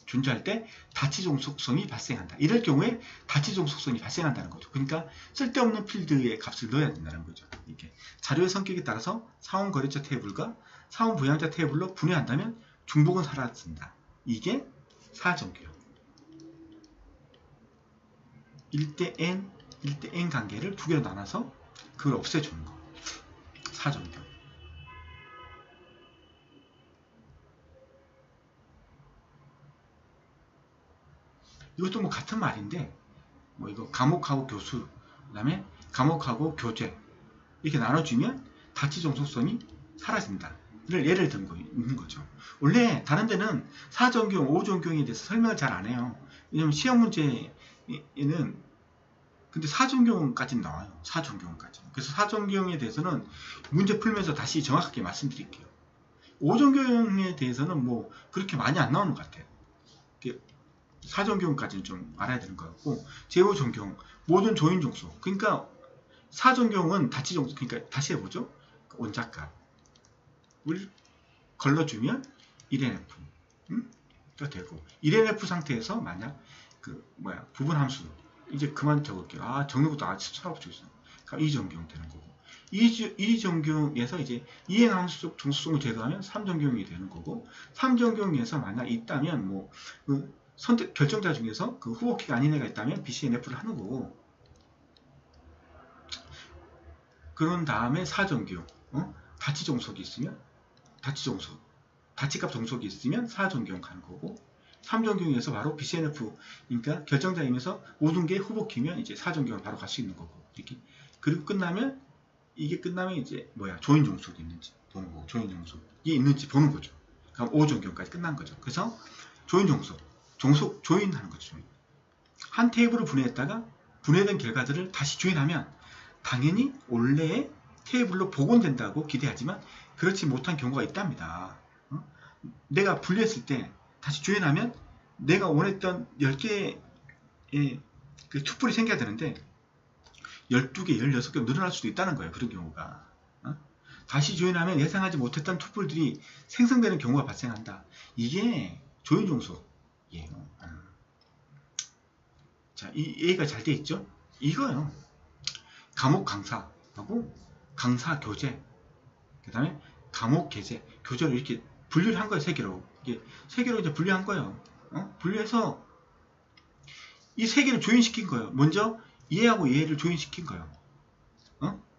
존재할 때 다치종속성이 발생한다. 이럴 경우에 다치종속성이 발생한다는 거죠. 그러니까 쓸데없는 필드에 값을 넣어야 된다는 거죠. 이렇게 자료의 성격에 따라서 사원 거래처 테이블과 사원 부양자 테이블로 분해한다면 중복은 사라진다. 이게 사정규. 1대 N 관계를 두 개로 나눠서 그걸 없애주는 거. 사정규. 이것도 뭐 같은 말인데, 뭐 이거 과목하고 교수, 그 다음에 과목하고 교재 이렇게 나눠주면 다치 종속성이 사라진다. 를 예를 들고 있는 거죠. 원래 다른 데는 사전경, 오전경에 대해서 설명을 잘 안 해요. 왜냐면 시험 문제에는 근데 사전경까지는 나와요. 사전경까지. 그래서 사전경에 대해서는 문제 풀면서 다시 정확하게 말씀드릴게요. 오전경에 대해서는 뭐 그렇게 많이 안 나오는 것 같아요. 사전경까지는 좀 알아야 되는 것 같고, 제5전경 모든 조인 종속. 그러니까 사전경은 다치 종속. 그러니까 다시 해보죠. 원자값을 걸러주면 1NF 가 되고, 1NF 상태에서 만약 부분함수 이제 그만 적을게요. 아, 적는 것도 아주 철없죠. 그러니까 2전경 되는 거고, 2전경에서 이제 이행함수 종속성을 제거하면 3전경이 되는 거고, 3전경에서 만약 있다면 뭐 선택 결정자 중에서 그 후보키가 아닌 애가 있다면 BCNF를 하는 거고, 그런 다음에 4전교 다치 종속이 있으면 다치값 종속이 있으면 4전경 가는 거고, 3전경에서 바로 BCNF, 그러니까 결정자임에서 모든 게 후보키면 이제 4전경을 바로 갈 수 있는 거고, 이렇게. 그리고 이게 끝나면 이제 조인 종속이 있는지 보는 거고, 조인 종속이 있는지 보는 거죠. 그럼 5전경까지 끝난 거죠. 그래서 조인 종속 조인하는 거죠. 한 테이블을 분해했다가 분해된 결과들을 다시 조인하면 당연히 원래의 테이블로 복원된다고 기대하지만 그렇지 못한 경우가 있답니다. 내가 분리했을 때 다시 조인하면 내가 원했던 10개의 그 투플이 생겨야 되는데 12개, 16개 늘어날 수도 있다는 거예요. 그런 경우가. 다시 조인하면 예상하지 못했던 투플들이 생성되는 경우가 발생한다. 이게 조인 종속. 자, 이 A가 잘 돼 있죠? 이거요. 과목 강사하고 강사 교재, 그 다음에 과목 계제, 교재를 이렇게 분류를 한 거예요. 세 개로. 이게 세 개로 이제 분류한 거예요. 분류해서 이 세 개를 조인시킨 거예요. 먼저 얘하고 얘를 조인시킨 거예요.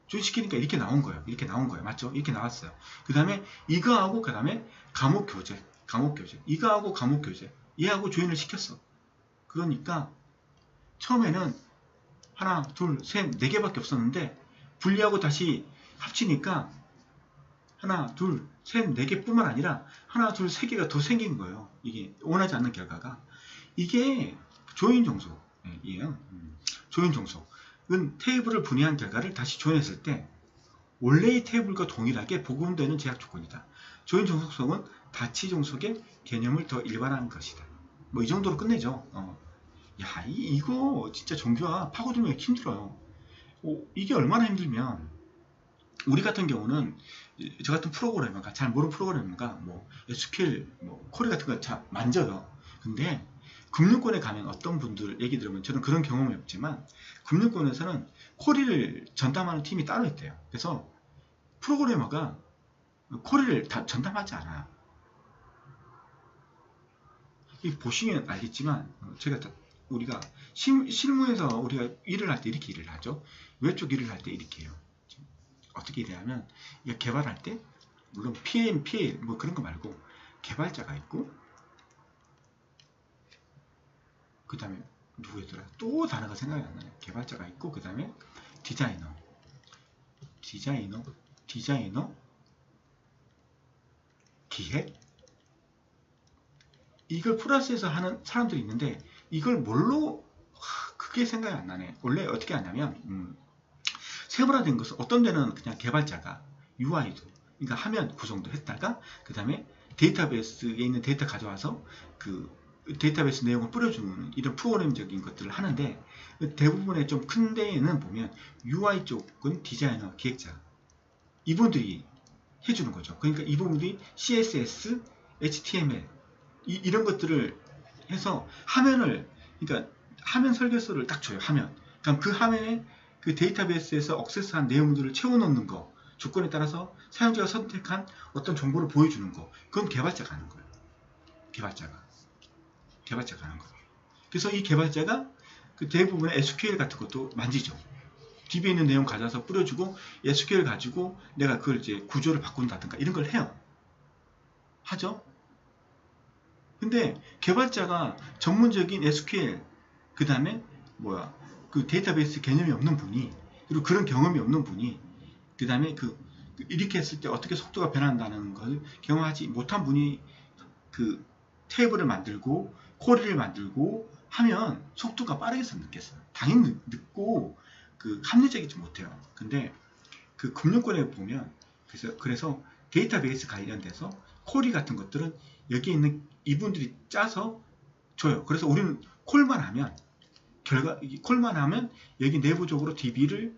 조인시키니까 이렇게 나온 거예요. 맞죠? 이렇게 나왔어요. 그 다음에 이거하고 그 다음에 과목 교재, 이거하고 과목 교재, 얘하고 조인을 시켰어. 그러니까 처음에는 하나, 둘, 셋, 네 개밖에 없었는데 분리하고 다시 합치니까 하나, 둘, 셋, 네 개뿐만 아니라 하나, 둘, 세 개가 더 생긴 거예요. 이게 원하지 않는 결과가. 이게 조인 종속이에요. 조인 종속은 테이블을 분해한 결과를 다시 조인했을 때 원래의 테이블과 동일하게 복원되는 제약 조건이다. 조인 종속성은 다치 종속의 개념을 더 일반화한 것이다. 뭐 이 정도로 끝내죠. 야, 이거 진짜 정규화 파고들면 힘들어요. 이게 얼마나 힘들면, 우리 같은 경우는 저 같은 프로그래머가, 잘 모르는 프로그래머가 뭐 SQL, 쿼리 같은 거 잘 만져요. 근데 금융권에 가면 어떤 분들 얘기 들으면, 저는 그런 경험이 없지만 금융권에서는 쿼리를 전담하는 팀이 따로 있대요. 그래서 프로그래머가 쿼리를 다 전담하지 않아요. 보시면 알겠지만 제가 다 우리가 실무에서 우리가 일을 할 때 이렇게 일을 하죠. 외쪽 일을 할 때 이렇게 해요. 어떻게 일하면 이거 개발할 때 물론 PM, PL 뭐 그런 거 말고 개발자가 있고 그 다음에 누구였더라? 또 단어가 생각이 안 나네. 개발자가 있고 그 다음에 디자이너, 기획 이걸 플러스해서 하는 사람들이 있는데 이걸 뭘로 그게 생각이 안 나네. 원래 어떻게 하냐면 세분화된 것은 어떤 데는 그냥 개발자가 UI도 그러니까 화면 구성도 했다가 그 다음에 데이터베이스에 있는 데이터 가져와서 그 데이터베이스 내용을 뿌려주는 이런 프로그램적인 것들을 하는데 대부분의 좀 큰 데에는 보면 UI 쪽은 디자이너, 기획자 이분들이 해주는 거죠. 그러니까 이 부분들이 CSS, HTML 이런 것들을 해서 화면을 그러니까 화면 설계서를 딱 줘요. 화면. 그러니까 그 화면에 그 데이터베이스에서 억세스한 내용들을 채워넣는 거 조건에 따라서 사용자가 선택한 어떤 정보를 보여주는 거 그건 개발자가 하는 거예요. 개발자가 하는 거예요. 그래서 이 개발자가 그 대부분의 SQL 같은 것도 만지죠. DB에 있는 내용 가져와서 뿌려주고 SQL 가지고 내가 그걸 이제 구조를 바꾼다든가 이런 걸 해요. 하죠. 근데 개발자가 전문적인 SQL 그 다음에 그 데이터베이스 개념이 없는 분이 그리고 그런 경험이 없는 분이 그 다음에 이렇게 했을 때 어떻게 속도가 변한다는 걸 경험하지 못한 분이 그 테이블을 만들고 쿼리를 만들고 하면 속도가 빠르게 느꼈어요. 당연히 늦고 그 합리적이지 못해요. 근데 그 금융권에 보면 그래서 데이터베이스 관련돼서 쿼리 같은 것들은 여기에 있는 이분들이 짜서 줘요. 그래서 우리는 콜만 하면 여기 내부적으로 DB를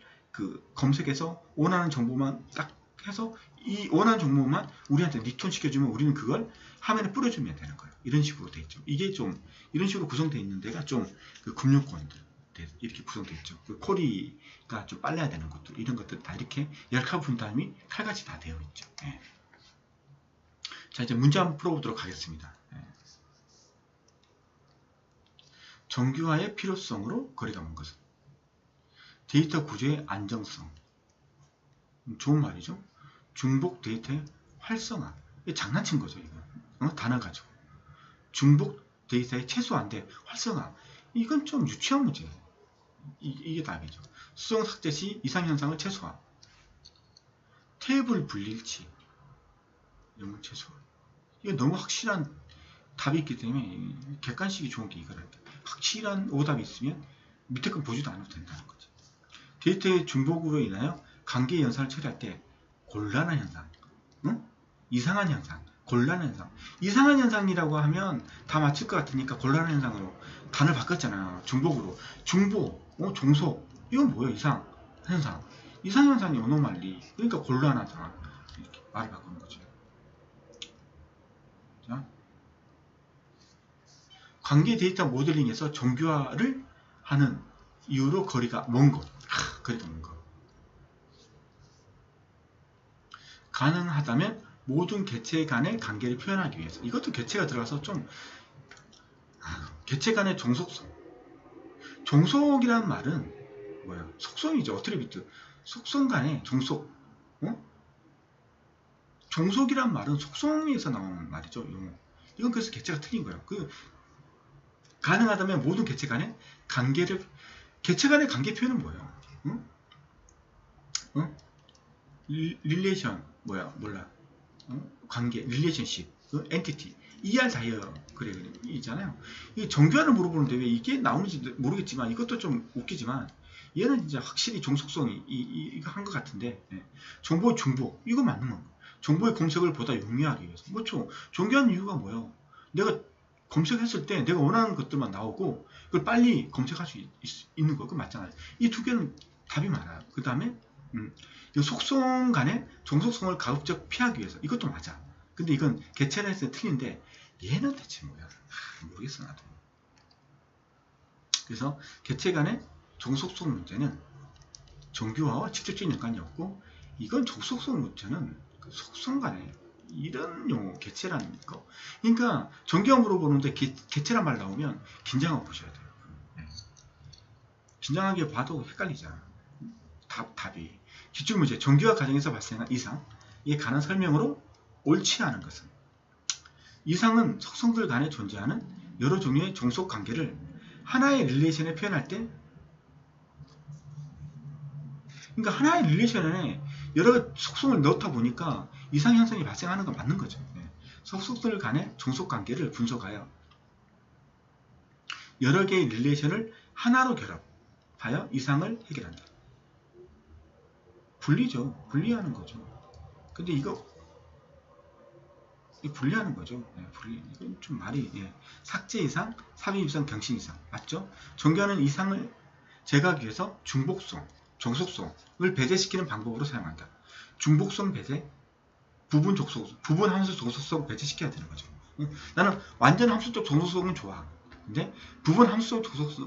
검색해서 원하는 정보만 딱 해서 이 원하는 정보만 우리한테 리턴 시켜주면 우리는 그걸 화면에 뿌려주면 되는 거예요. 이런 식으로 돼 있죠. 이게 좀 이런 식으로 구성되어 있는 데가 좀 그 금융권들 이렇게 구성되어 있죠. 그 쿼리가 좀 빨라야 되는 것들 이런 것들 다 이렇게 열카 분담이 칼같이 다 되어 있죠. 예. 자 이제 문제 한번 풀어보도록 하겠습니다. 예. 정규화의 필요성으로 거리가 먼 것은 데이터 구조의 안정성 좋은 말이죠. 중복 데이터의 활성화 장난친 거죠. 이거 단어 가지고 중복 데이터의 최소화인데 활성화 이건 좀 유치한 문제예요. 이게 답이죠. 수정 삭제 시 이상현상을 최소화 테이블 분리일치 이런 걸 최소화 이게 너무 확실한 답이 있기 때문에 객관식이 좋은 게 이거랄까. 확실한 오답이 있으면 밑에 건 보지도 않아도 된다는 거죠. 데이터의 중복으로 인하여 관계 연산을 처리할 때 곤란한 현상, 이상한 현상, 곤란한 현상. 이상한 현상이라고 하면 다 맞출 것 같으니까 곤란한 현상으로 단을 바꿨잖아요. 중복으로. 중복, 종속. 이건 뭐예요? 이상 현상. 이상 현상이 어노말리. 그러니까 곤란하다. 이렇게 말을 바꾸는 거죠. 자, 관계 데이터 모델링에서 정규화를 하는 이유로 거리가 먼 것. 거리가 먼 것. 가능하다면 모든 개체 간의 관계를 표현하기 위해서 이것도 개체가 들어가서 좀 개체 간의 종속성 종속이란 말은 뭐야? 속성이죠. 어트리뷰트 속성 간의 종속 종속이란 말은 속성에서 나오는 말이죠. 이건 그래서 개체가 틀린 거예요. 가능하다면 모든 개체 간의 관계를 개체 간의 관계 표현은 뭐예요? 릴레이션 몰라 관계 릴레이션십 엔티티 다이어그램이잖아요. 이 정규화를 물어보는데 왜 이게 나오는지 모르겠지만 이것도 좀 웃기지만 얘는 진짜 확실히 종속성이 이거 한 것 같은데 정보의 중복 이거 맞는 거 정보의 검색을 보다 용이하기 위해서 정규화하는 이유가 뭐예요? 내가 검색했을 때 내가 원하는 것들만 나오고 그걸 빨리 검색할 수 있는 거 그거 맞잖아요. 이 두 개는 답이 많아요. 그 다음에 속성 간의 종속성을 가급적 피하기 위해서 이것도 맞아. 근데 이건 개체를 했을 때 틀린데 얘는 대체 뭐야? 모르겠어 나도. 그래서 개체 간의 종속성 문제는 정규화와 직접적인 연관이 없고 이건 종속성 문제는 그 속성 간의 이런 용어 개체라는 거. 그러니까 정규화 물어보는데 개체란 말 나오면 긴장하고 보셔야 돼요. 진정하게 봐도 헷갈리잖아. 답이. 기출문제, 정규화 과정에서 발생한 이상, 이에 관한 설명으로 옳지 않은 것은. 이상은 속성들 간에 존재하는 여러 종류의 종속 관계를 하나의 릴레이션에 표현할 때, 그러니까 하나의 릴레이션에 여러 속성을 넣다 보니까 이상 현상이 발생하는 건 맞는 거죠. 속성들 간의 종속 관계를 분석하여 여러 개의 릴레이션을 하나로 결합하여 이상을 해결한다. 분리죠. 분리하는 거죠. 근데 이거 분리하는 거죠. 분리. 이건 좀 말이, 삭제 이상, 삽입 이상, 경신 이상. 맞죠? 정교하는 이상을 제거하기 위해서 중복성, 종속성을 배제시키는 방법으로 사용한다. 중복성 배제, 부분 함수 종속성 배제시켜야 되는 거죠. 나는 완전 함수적 종속성은 좋아. 근데 부분 함수적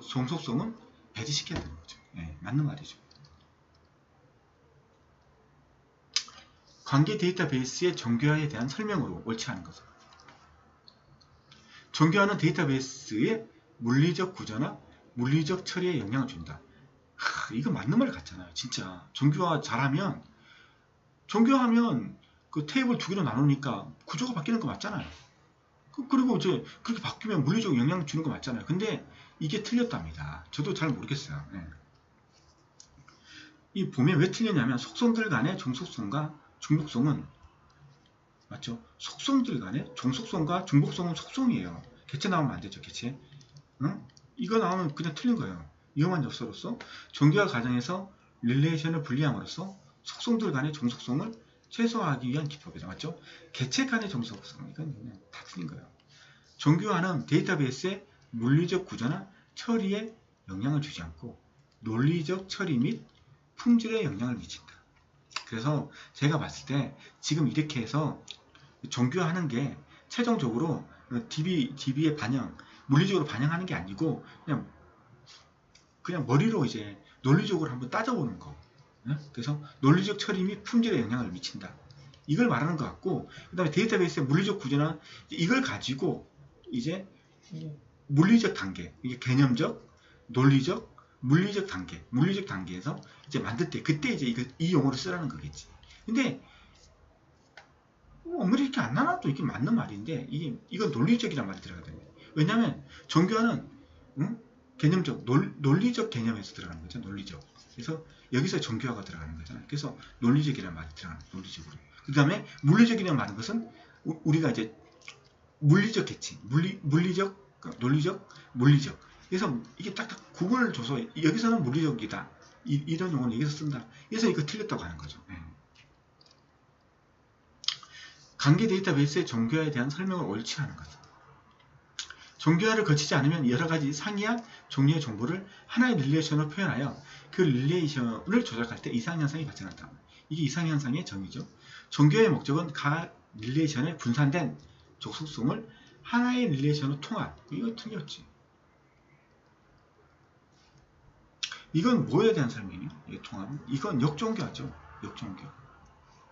종속성은 배제시켜야 되는 거죠. 맞는 말이죠. 관계 데이터베이스의 정교화에 대한 설명으로 옳지 않은 것은. 정교화는 데이터베이스의 물리적 구조나 물리적 처리에 영향을 준다. 이거 맞는 말 같잖아요. 진짜 정교화 잘하면, 정교화하면 그 테이블 두 개로 나누니까 구조가 바뀌는 거 맞잖아요. 그리고 이제 그렇게 바뀌면 물리적 영향을 주는 거 맞잖아요. 근데 이게 틀렸답니다. 저도 잘 모르겠어요. 이 보면 왜 틀렸냐면 속성들 간의 종속성과 중복성은, 맞죠? 속성들 간의 종속성과 중복성은 속성이에요. 개체 나오면 안 되죠. 개체. 이거 나오면 그냥 틀린 거예요. 위험한 요소로서 정교화 과정에서 릴레이션을 분리함으로써 속성들 간의 종속성을 최소화하기 위한 기법이다. 맞죠? 개체 간의 종속성, 이건 그냥 다 틀린 거예요. 정교화는 데이터베이스의 물리적 구조나 처리에 영향을 주지 않고 논리적 처리 및 품질에 영향을 미친다. 그래서 제가 봤을 때 지금 이렇게 해서 정교화하는 게 최종적으로 DB의 반영, 물리적으로 반영하는 게 아니고 그냥 머리로 이제 논리적으로 한번 따져보는 거. 그래서 논리적 처리 및 품질에 영향을 미친다. 이걸 말하는 것 같고, 그 다음에 데이터베이스의 물리적 구조나 이걸 가지고 이제 물리적 단계, 이게 개념적, 논리적, 물리적 단계에서 이제 만들 때, 그때 이제 이 용어를 쓰라는 거겠지. 근데 엄밀히 이렇게 안 나눠도 이게 맞는 말인데, 이건 논리적이란 말이 들어가거든요. 왜냐하면 정교화는 개념적, 논리적 개념에서 들어가는 거죠. 논리적. 그래서 여기서 정교화가 들어가는 거잖아요. 그래서 논리적이라는 말이 들어가는 거예요. 논리적으로. 그 다음에 물리적이라는 말은 것은 우리가 이제 물리적 개체, 물리적, 논리적, 물리적. 그래서 이게 딱딱 구분을 줘서 여기서는 물리적이다. 이런 용어는 여기서 쓴다. 그래서 이거 틀렸다고 하는 거죠. 관계 데이터베이스의 정교화에 대한 설명을 옳지 않은 것은. 정교화를 거치지 않으면 여러가지 상이한 종류의 정보를 하나의 릴레이션으로 표현하여 그 릴레이션을 조작할 때 이상현상이 발생한다. 이게 이상현상의 정의죠. 정교화의 목적은 각 릴레이션의 분산된 족속성을 하나의 릴레이션으로 통합. 이거 틀렸지. 이건 뭐에 대한 설명이에요? 이 통합은? 이건 역종교죠.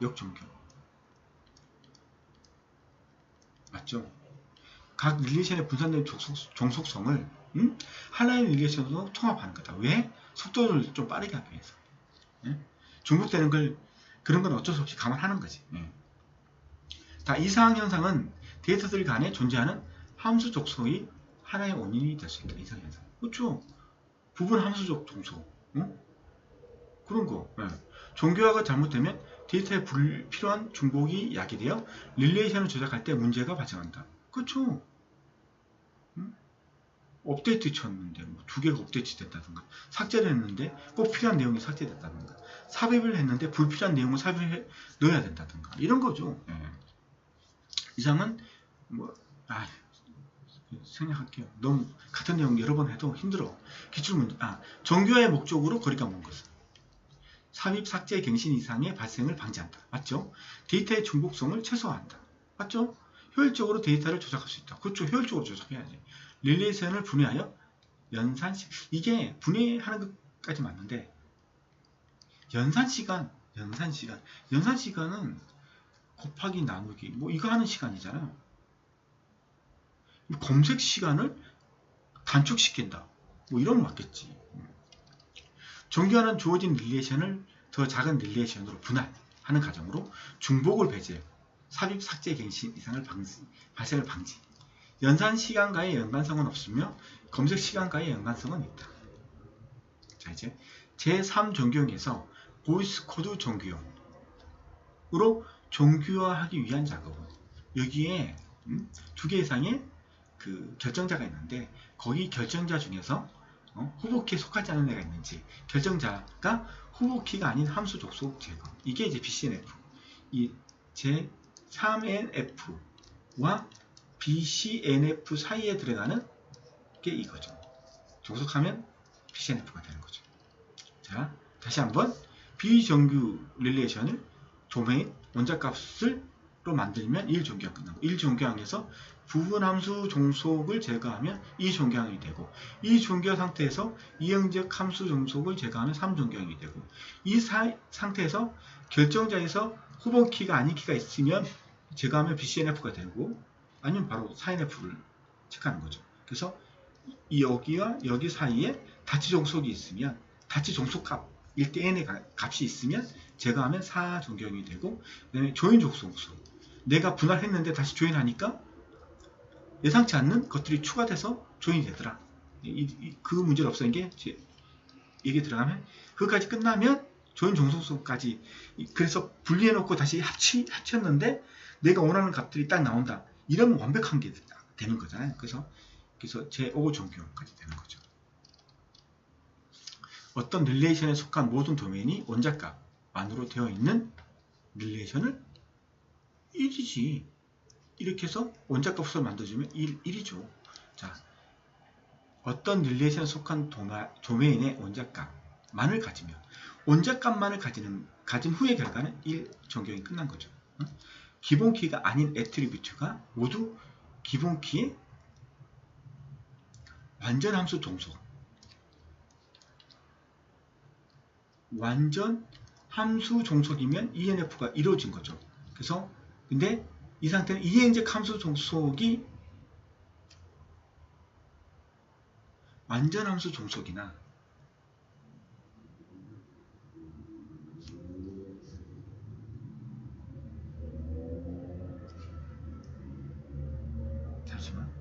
역종교. 맞죠? 각 릴레이션의 분산된 종속성을 하나의 릴레이션으로 통합하는 거다. 왜? 속도를 좀 빠르게 하기 위해서. 중복되는 그런 건 어쩔 수 없이 감안하는 거지. 자, 이상 현상은 데이터들 간에 존재하는 함수 족속이 하나의 원인이 될 수 있다. 이상 현상. 그렇죠? 부분 함수적 종속. 그런 거. 정교화가 잘못되면 데이터에 불필요한 중복이 야기되어 릴레이션을 조작할 때 문제가 발생한다. 그렇죠? 업데이트 쳤는데 뭐 2개가 업데이트 됐다든가, 삭제를 했는데 꼭 필요한 내용이 삭제됐다든가, 삽입을 했는데 불필요한 내용을 삽입해 넣어야 된다든가, 이런 거죠. 이상은 생략할게요. 너무 같은 내용 여러 번 해도 힘들어. 기출문제. 정교화의 목적으로 거리감 온 것은 삽입, 삭제, 갱신 이상의 발생을 방지한다. 맞죠? 데이터의 중복성을 최소화한다. 맞죠? 효율적으로 데이터를 조작할 수 있다. 그렇죠. 효율적으로 조작해야지. 릴레이션을 분해하여 이게 분해하는 것까지 맞는데, 연산시간은 곱하기 나누기 뭐 이거 하는 시간이잖아요. 검색 시간을 단축시킨다. 뭐 이러면 맞겠지. 정규하는 주어진 릴레이션을 더 작은 릴레이션으로 분할하는 과정으로 중복을 배제, 삽입, 삭제, 갱신 이상을 발생을 방지. 연산 시간과의 연관성은 없으며 검색 시간과의 연관성은 있다. 자, 이제 제3종교형에서 보이스 코드 종교형으로 종교화하기 위한 작업은 여기에 2개 이상의 그 결정자가 있는데 거기 결정자 중에서 후보키에 속하지 않은 애가 있는지 결정자가 후보키가 아닌 함수 족속 제거, 이게 이제 BCNF, 이 제3NF와 BCNF 사이에 들어가는 게 이거죠. 종속하면 BCNF가 되는 거죠. 자, 다시 한번 비정규 릴레이션을 도메인 원자값으로 만들면 1종교항 끝나고 1종교항에서 부분함수 종속을 제거하면 2종교항이 되고 이 종교 상태에서 이형적 함수 종속을 제거하면 3종교항이 되고 이 상태에서 결정자에서 후보키가 아닌 키가 있으면 제거하면 BCNF가 되고 아니면 바로 4NF를 체크하는 거죠. 그래서 여기와 여기 사이에 다치 종속이 있으면 다치 종속값 1대 n의 값이 있으면 제거하면 4종교형이 되고 그 다음에 조인 족속수 내가 분할했는데 다시 조인하니까 예상치 않는 것들이 추가돼서 조인이 되더라. 그 문제를 없애는 게 이게 들어가면 그것까지 끝나면 조인 종속수까지 그래서 분리해놓고 다시 합쳤는데 내가 원하는 값들이 딱 나온다. 이러면 완벽한 게 되는 거잖아요. 그래서 제5종교형까지 되는 거죠. 어떤 릴레이션에 속한 모든 도메인이 원자값만으로 되어 있는 릴레이션을 1이지. 이렇게 해서 원자값을 만들어주면 1이죠. 자, 어떤 릴레이션에 속한 도메인의 원자값만을 가지며 원자값만을 가진 후의 결과는 1종교형이 끝난 거죠. 기본키가 아닌 애트리뷰트가 모두 기본키의 완전 함수 종속, 완전 함수 종속이면 ENF가 이루어진 거죠. 그래서 근데 이 상태는 이행적 함수 종속이 완전 함수 종속이나 잠시만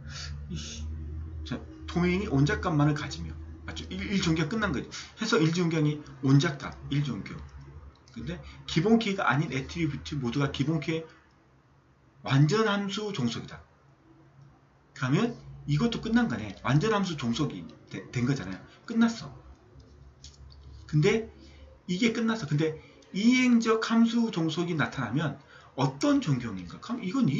자, 도메인이 원자값만을 가지며 맞죠? 1종교가 끝난 거죠. 해서 1종교이 원자값 1종교. 근데 기본키가 아닌 애트리뷰트 모두가 기본키의 완전 함수 종속이다. 그러면 이것도 끝난 거네. 완전 함수 종속이 된 거잖아요. 끝났어. 근데 이게 끝났어. 근데 이행적 함수 종속이 나타나면 어떤 종교인가? 그럼 이건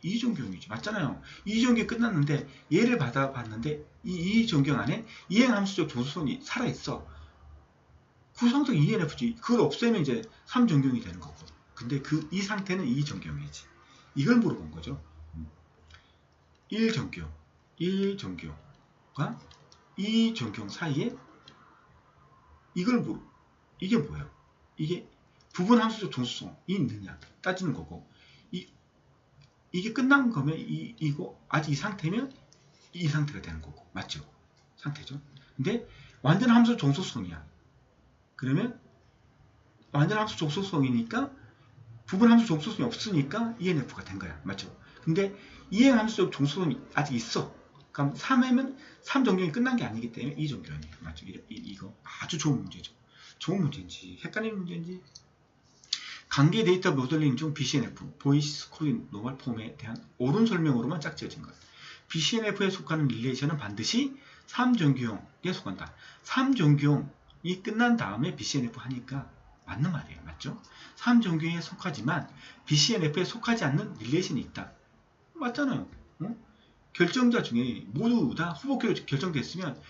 이종교이지 맞잖아요. 이종교 끝났는데 얘를 받아봤는데 이 종교 안에 이행함수적 종속성이 살아있어. 구성성 ENF지. 그걸 없애면 이제 3종교이 되는 거고. 근데 이 상태는 2종교이지. 이걸 물어본 거죠. 1종교과 2종교 사이에 이게 뭐예요? 이게 부분 함수적 종속성이 있느냐 따지는 거고 이게 끝난 거면 이거 아직 이 상태면 이 상태가 되는 거고 맞죠? 상태죠. 근데 완전 함수 종속성이야. 그러면 완전 함수 종속성이니까 부분 함수 종속성이 없으니까 ENF가 된 거야. 맞죠? 근데 이행 함수적 종속성이 아직 있어. 그럼 3회면 3종교이 끝난 게 아니기 때문에 2종교이에요. 맞죠? 이거 아주 좋은 문제죠. 좋은 문제인지 헷갈리는 문제인지 관계 데이터 모델링 중 BCNF, 보이스 코드 노멀 폼에 대한 옳은 설명으로만 짝지어진 것. BCNF에 속하는 릴레이션은 반드시 3종교형에 속한다. 3종교형이 끝난 다음에 BCNF 하니까 맞는 말이에요. 맞죠? 3종교형에 속하지만 BCNF에 속하지 않는 릴레이션이 있다. 맞잖아요. 결정자 중에 모두 다 후보키로 결정됐으면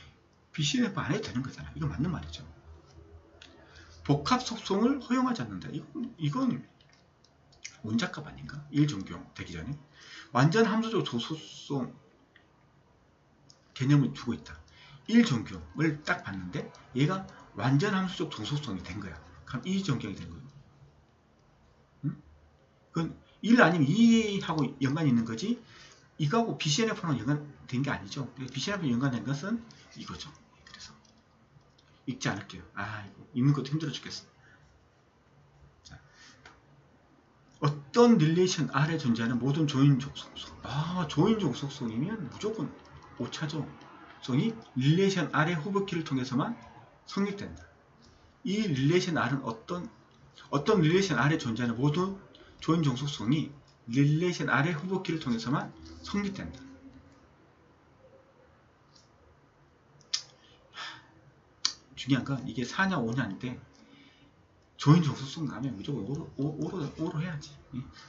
BCNF 안 해도 되는 거잖아요. 이거 맞는 말이죠. 복합 속성을 허용하지 않는다. 이건 원자값 아닌가? 1종교형 되기 전에 완전 함수적 조소성 개념을 두고 있다. 1종교형을 딱 봤는데 얘가 완전 함수적 조소성이 된 거야. 그럼 2종교형이 된 거예요. 그건 1 아니면 2하고 연관이 있는 거지 이거하고 BCNF랑 연관된 게 아니죠. BCNF랑 연관된 것은 이거죠. 그래서 읽지 않을게요. 이거 읽는 것도 힘들어 죽겠어. 자, 어떤 릴레이션 R에 존재하는 모든 조인족 속성. 조인족 속성이면 무조건 오차죠. 속성이 릴레이션 R의 후보키를 통해서만 성립된다. 이 릴레이션 R은 어떤 릴레이션 R에 존재하는 모든 조인족 속성이 릴레이션 R의 후보키를 통해서만 성립된다. 중요한 건 이게 4냐 5냐인데 조인 종속성 나면 무조건 오로 해야지.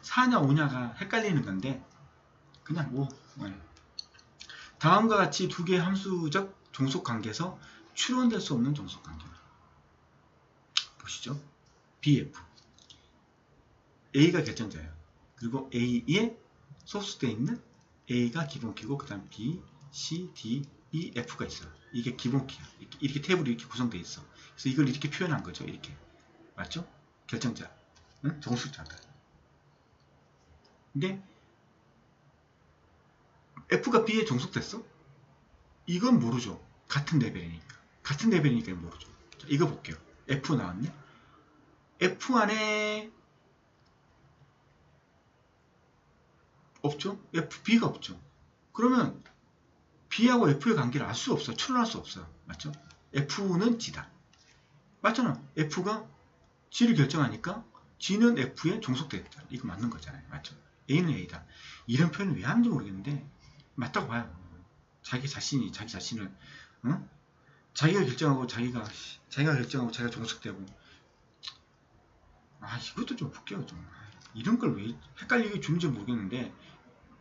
4냐 5냐가 헷갈리는 건데 그냥 5. 다음과 같이 두 개의 함수적 종속 관계에서 추론될 수 없는 종속 관계. 보시죠. BF A가 결정자예요. 그리고 A에 소수되어 있는 A가 기본키고 그 다음 B, C, D, E, F가 있어요. 이게 기본키야. 이렇게 테이블이 이렇게 구성되어 있어. 그래서 이걸 이렇게 표현한 거죠. 이렇게. 맞죠? 결정자. 응? 종수자다. 근데 F가 B에 종속됐어? 이건 모르죠. 같은 레벨이니까. 같은 레벨이니까 모르죠. 자, 이거 볼게요. F 나왔네? F 안에 없죠? B가 없죠. 그러면 B하고 F의 관계를 알 수 없어요. 추론할 수 없어요. 맞죠? F는 G다. 맞잖아. F가 G를 결정하니까 G는 F에 종속되었다. 이거 맞는 거잖아요. 맞죠? A는 A다. 이런 표현을 왜 하는지 모르겠는데 맞다고 봐요. 자기 자신을 응? 자기가 결정하고 자기가 결정하고 자기가 종속되고 이것도 좀 웃겨요. 좀. 이런 걸 왜 헷갈리게 주는지 모르겠는데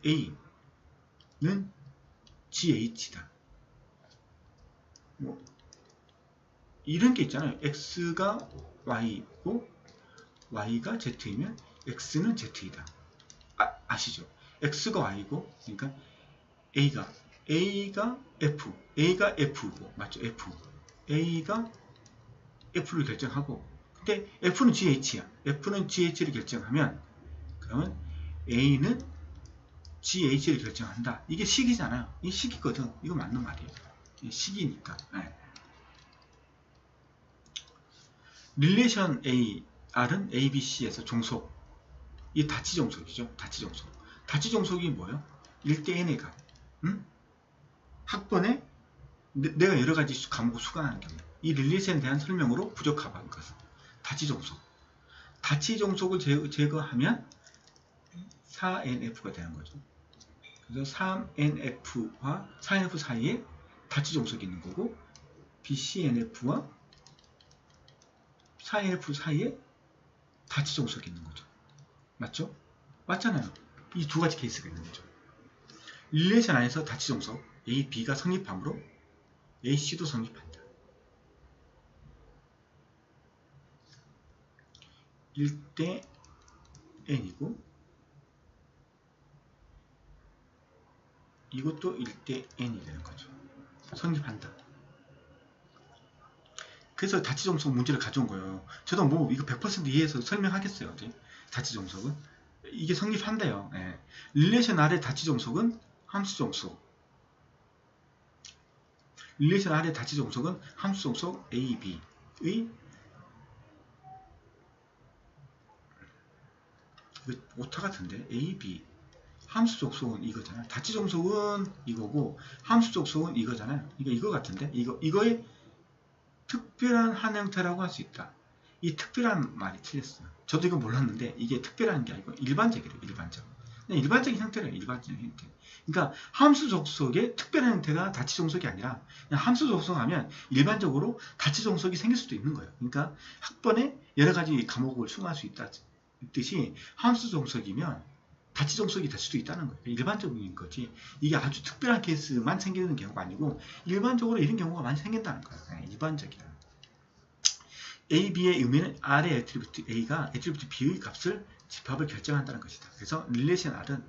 A는 GH다. 뭐 이런 게 있잖아요. X가 Y고 Y가 Z이면 X는 Z이다. 아시죠? X가 Y고 그러니까 A가 F, A가 F고 맞죠? F, A가 F를 결정하고 근데 F는 GH야. F는 GH를 결정하면 그러면 A는 GH를 결정한다. 이게 식이잖아요. 이게 식이거든. 이거 맞는 말이에요. 이게 식이니까. 네. 릴레이션 A, R은 A, B, C에서 종속. 이 다치 종속이죠. 다치 종속. 다치 종속이 뭐예요? 1대 N의 값. 응? 학번에 내가 여러 가지 과목을 수강하는 경우. 이 릴레이션에 대한 설명으로 부적합한 것은 다치 종속. 다치 종속을 제거하면 4NF가 되는 거죠. 그래서 3NF와 4NF 사이에 다치 종속이 있는 거고 BCNF와 4NF 사이에 다치 종속이 있는 거죠. 맞죠? 맞잖아요. 이 두 가지 케이스가 있는 거죠. 릴레이션 안에서 다치 종속 A, B가 성립하므로 A, C도 성립한다. 1대 N이고 이것도 1대 N이 되는 거죠. 성립한다. 그래서 다치종속 문제를 가져온 거예요. 저도 뭐 이거 100% 이해해서 설명하겠어요. 어제? 다치종속은 이게 성립한대요. 예. 릴레이션 아래 다치종속은 함수종속. 릴레이션 아래 다치종속은 함수종속 A, B의 이거 오타 같은데 A, B 함수족속은 이거잖아요. 다치종속은 이거고 함수족속은 이거잖아요. 이거 같은데 이거의 특별한 한 형태라고 할 수 있다. 이 특별한 말이 틀렸어요. 저도 이거 몰랐는데 이게 특별한 게 아니고 일반적이래요. 일반적. 그냥 일반적인 형태래요. 일반적인 형태. 그러니까 함수족속의 특별한 형태가 다치종속이 아니라 그냥 함수족속 하면 일반적으로 다치종속이 생길 수도 있는 거예요. 그러니까 학번에 여러 가지 과목을 수강할 수 있다. 뜻이 함수종속이면 다치종속이 될 수도 있다는 거예요. 일반적인 거지. 이게 아주 특별한 케이스만 생기는 경우가 아니고 일반적으로 이런 경우가 많이 생긴다는 거예요. 네, 일반적이야. A, B의 의미는 R의 애트리뷰트 A가 애트리뷰트 B의 값을 집합을 결정한다는 것이다. 그래서 릴레이션 R은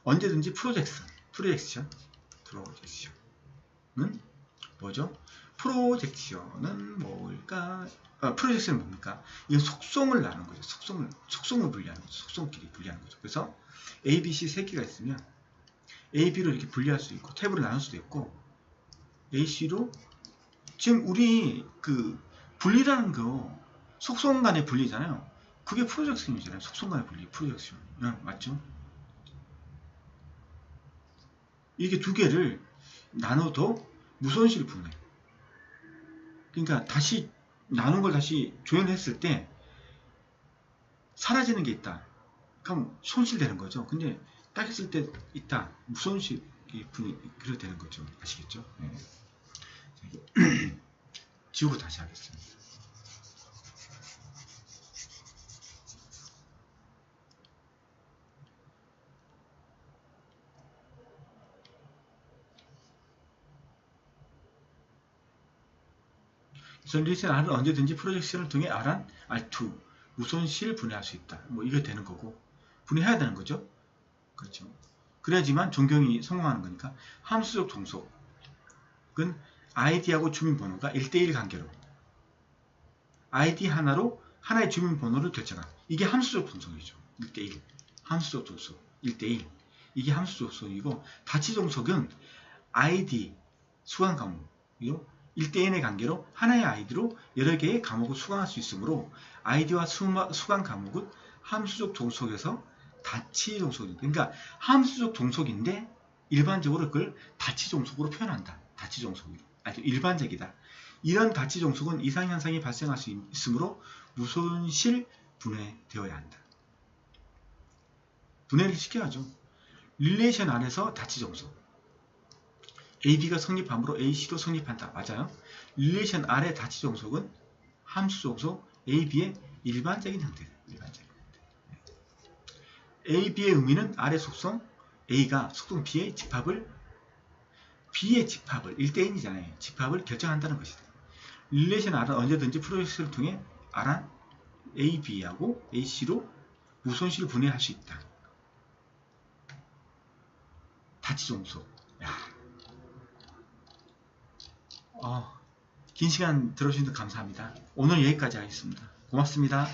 언제든지 프로젝션은 뭐죠? 프로젝션은 뭘까? 프로젝션은 뭡니까? 이건 속성을 나눈 거죠. 속성을 분리하는 거죠. 속성끼리 분리하는 거죠. 그래서 A, B, C 세 개가 있으면 A, B로 이렇게 분리할 수 있고 탭으로 나눌 수도 있고 A, C로 지금 우리 그 분리라는 거 속성 간의 분리잖아요. 그게 프로젝션이잖아요. 속성 간의 분리, 프로젝션. 맞죠? 이게 두 개를 나눠도 무손실 분해. 그러니까 다시 나눈 걸 다시 조연했을 때 사라지는 게 있다. 그럼 손실되는 거죠. 근데 딱 했을 때 있다. 무손실 분이 그렇게 되는 거죠. 아시겠죠? 네. 지우고 다시 하겠습니다. 리셋 R은 언제든지 프로젝션을 통해 R한 R2 무손실 분해할 수 있다. 뭐 이게 되는 거고 분해해야 되는 거죠. 그렇죠. 그래야지만 존경이 성공하는 거니까 함수적 종속은 아이디하고 주민번호가 1대1 관계로 아이디 하나로 하나의 주민번호를 결정한 이게 함수적 종속이죠. 1대1 함수적 종속 1대1 이게 함수적 종속이고 다치 종속은 아이디 수강 과목이요. 1대1의 관계로 하나의 아이디로 여러 개의 과목을 수강할 수 있으므로 아이디와 수강 과목은 함수적 종속에서 다치 종속입니다. 그러니까 함수적 종속인데 일반적으로 그걸 다치 종속으로 표현한다. 다치 종속이 아주 일반적이다. 이런 다치 종속은 이상현상이 발생할 수 있으므로 무손실 분해되어야 한다. 분해를 시켜야죠. 릴레이션 안에서 다치 종속 AB가 성립함으로 AC도 성립한다. 맞아요. 릴레이션 R의 다치 종속은 함수 종속 AB의 일반적인 형태다. 일반적인 형태. AB의 의미는 R의 속성 A가 속성 B의 집합을 1대1이잖아요. 집합을 결정한다는 것이다. 릴레이션 R은 언제든지 프로젝트를 통해 R한 AB하고 AC로 무손실 분해할 수 있다. 다치 종속. 긴 시간 들어주셔서 감사합니다. 오늘 여기까지 하겠습니다. 고맙습니다.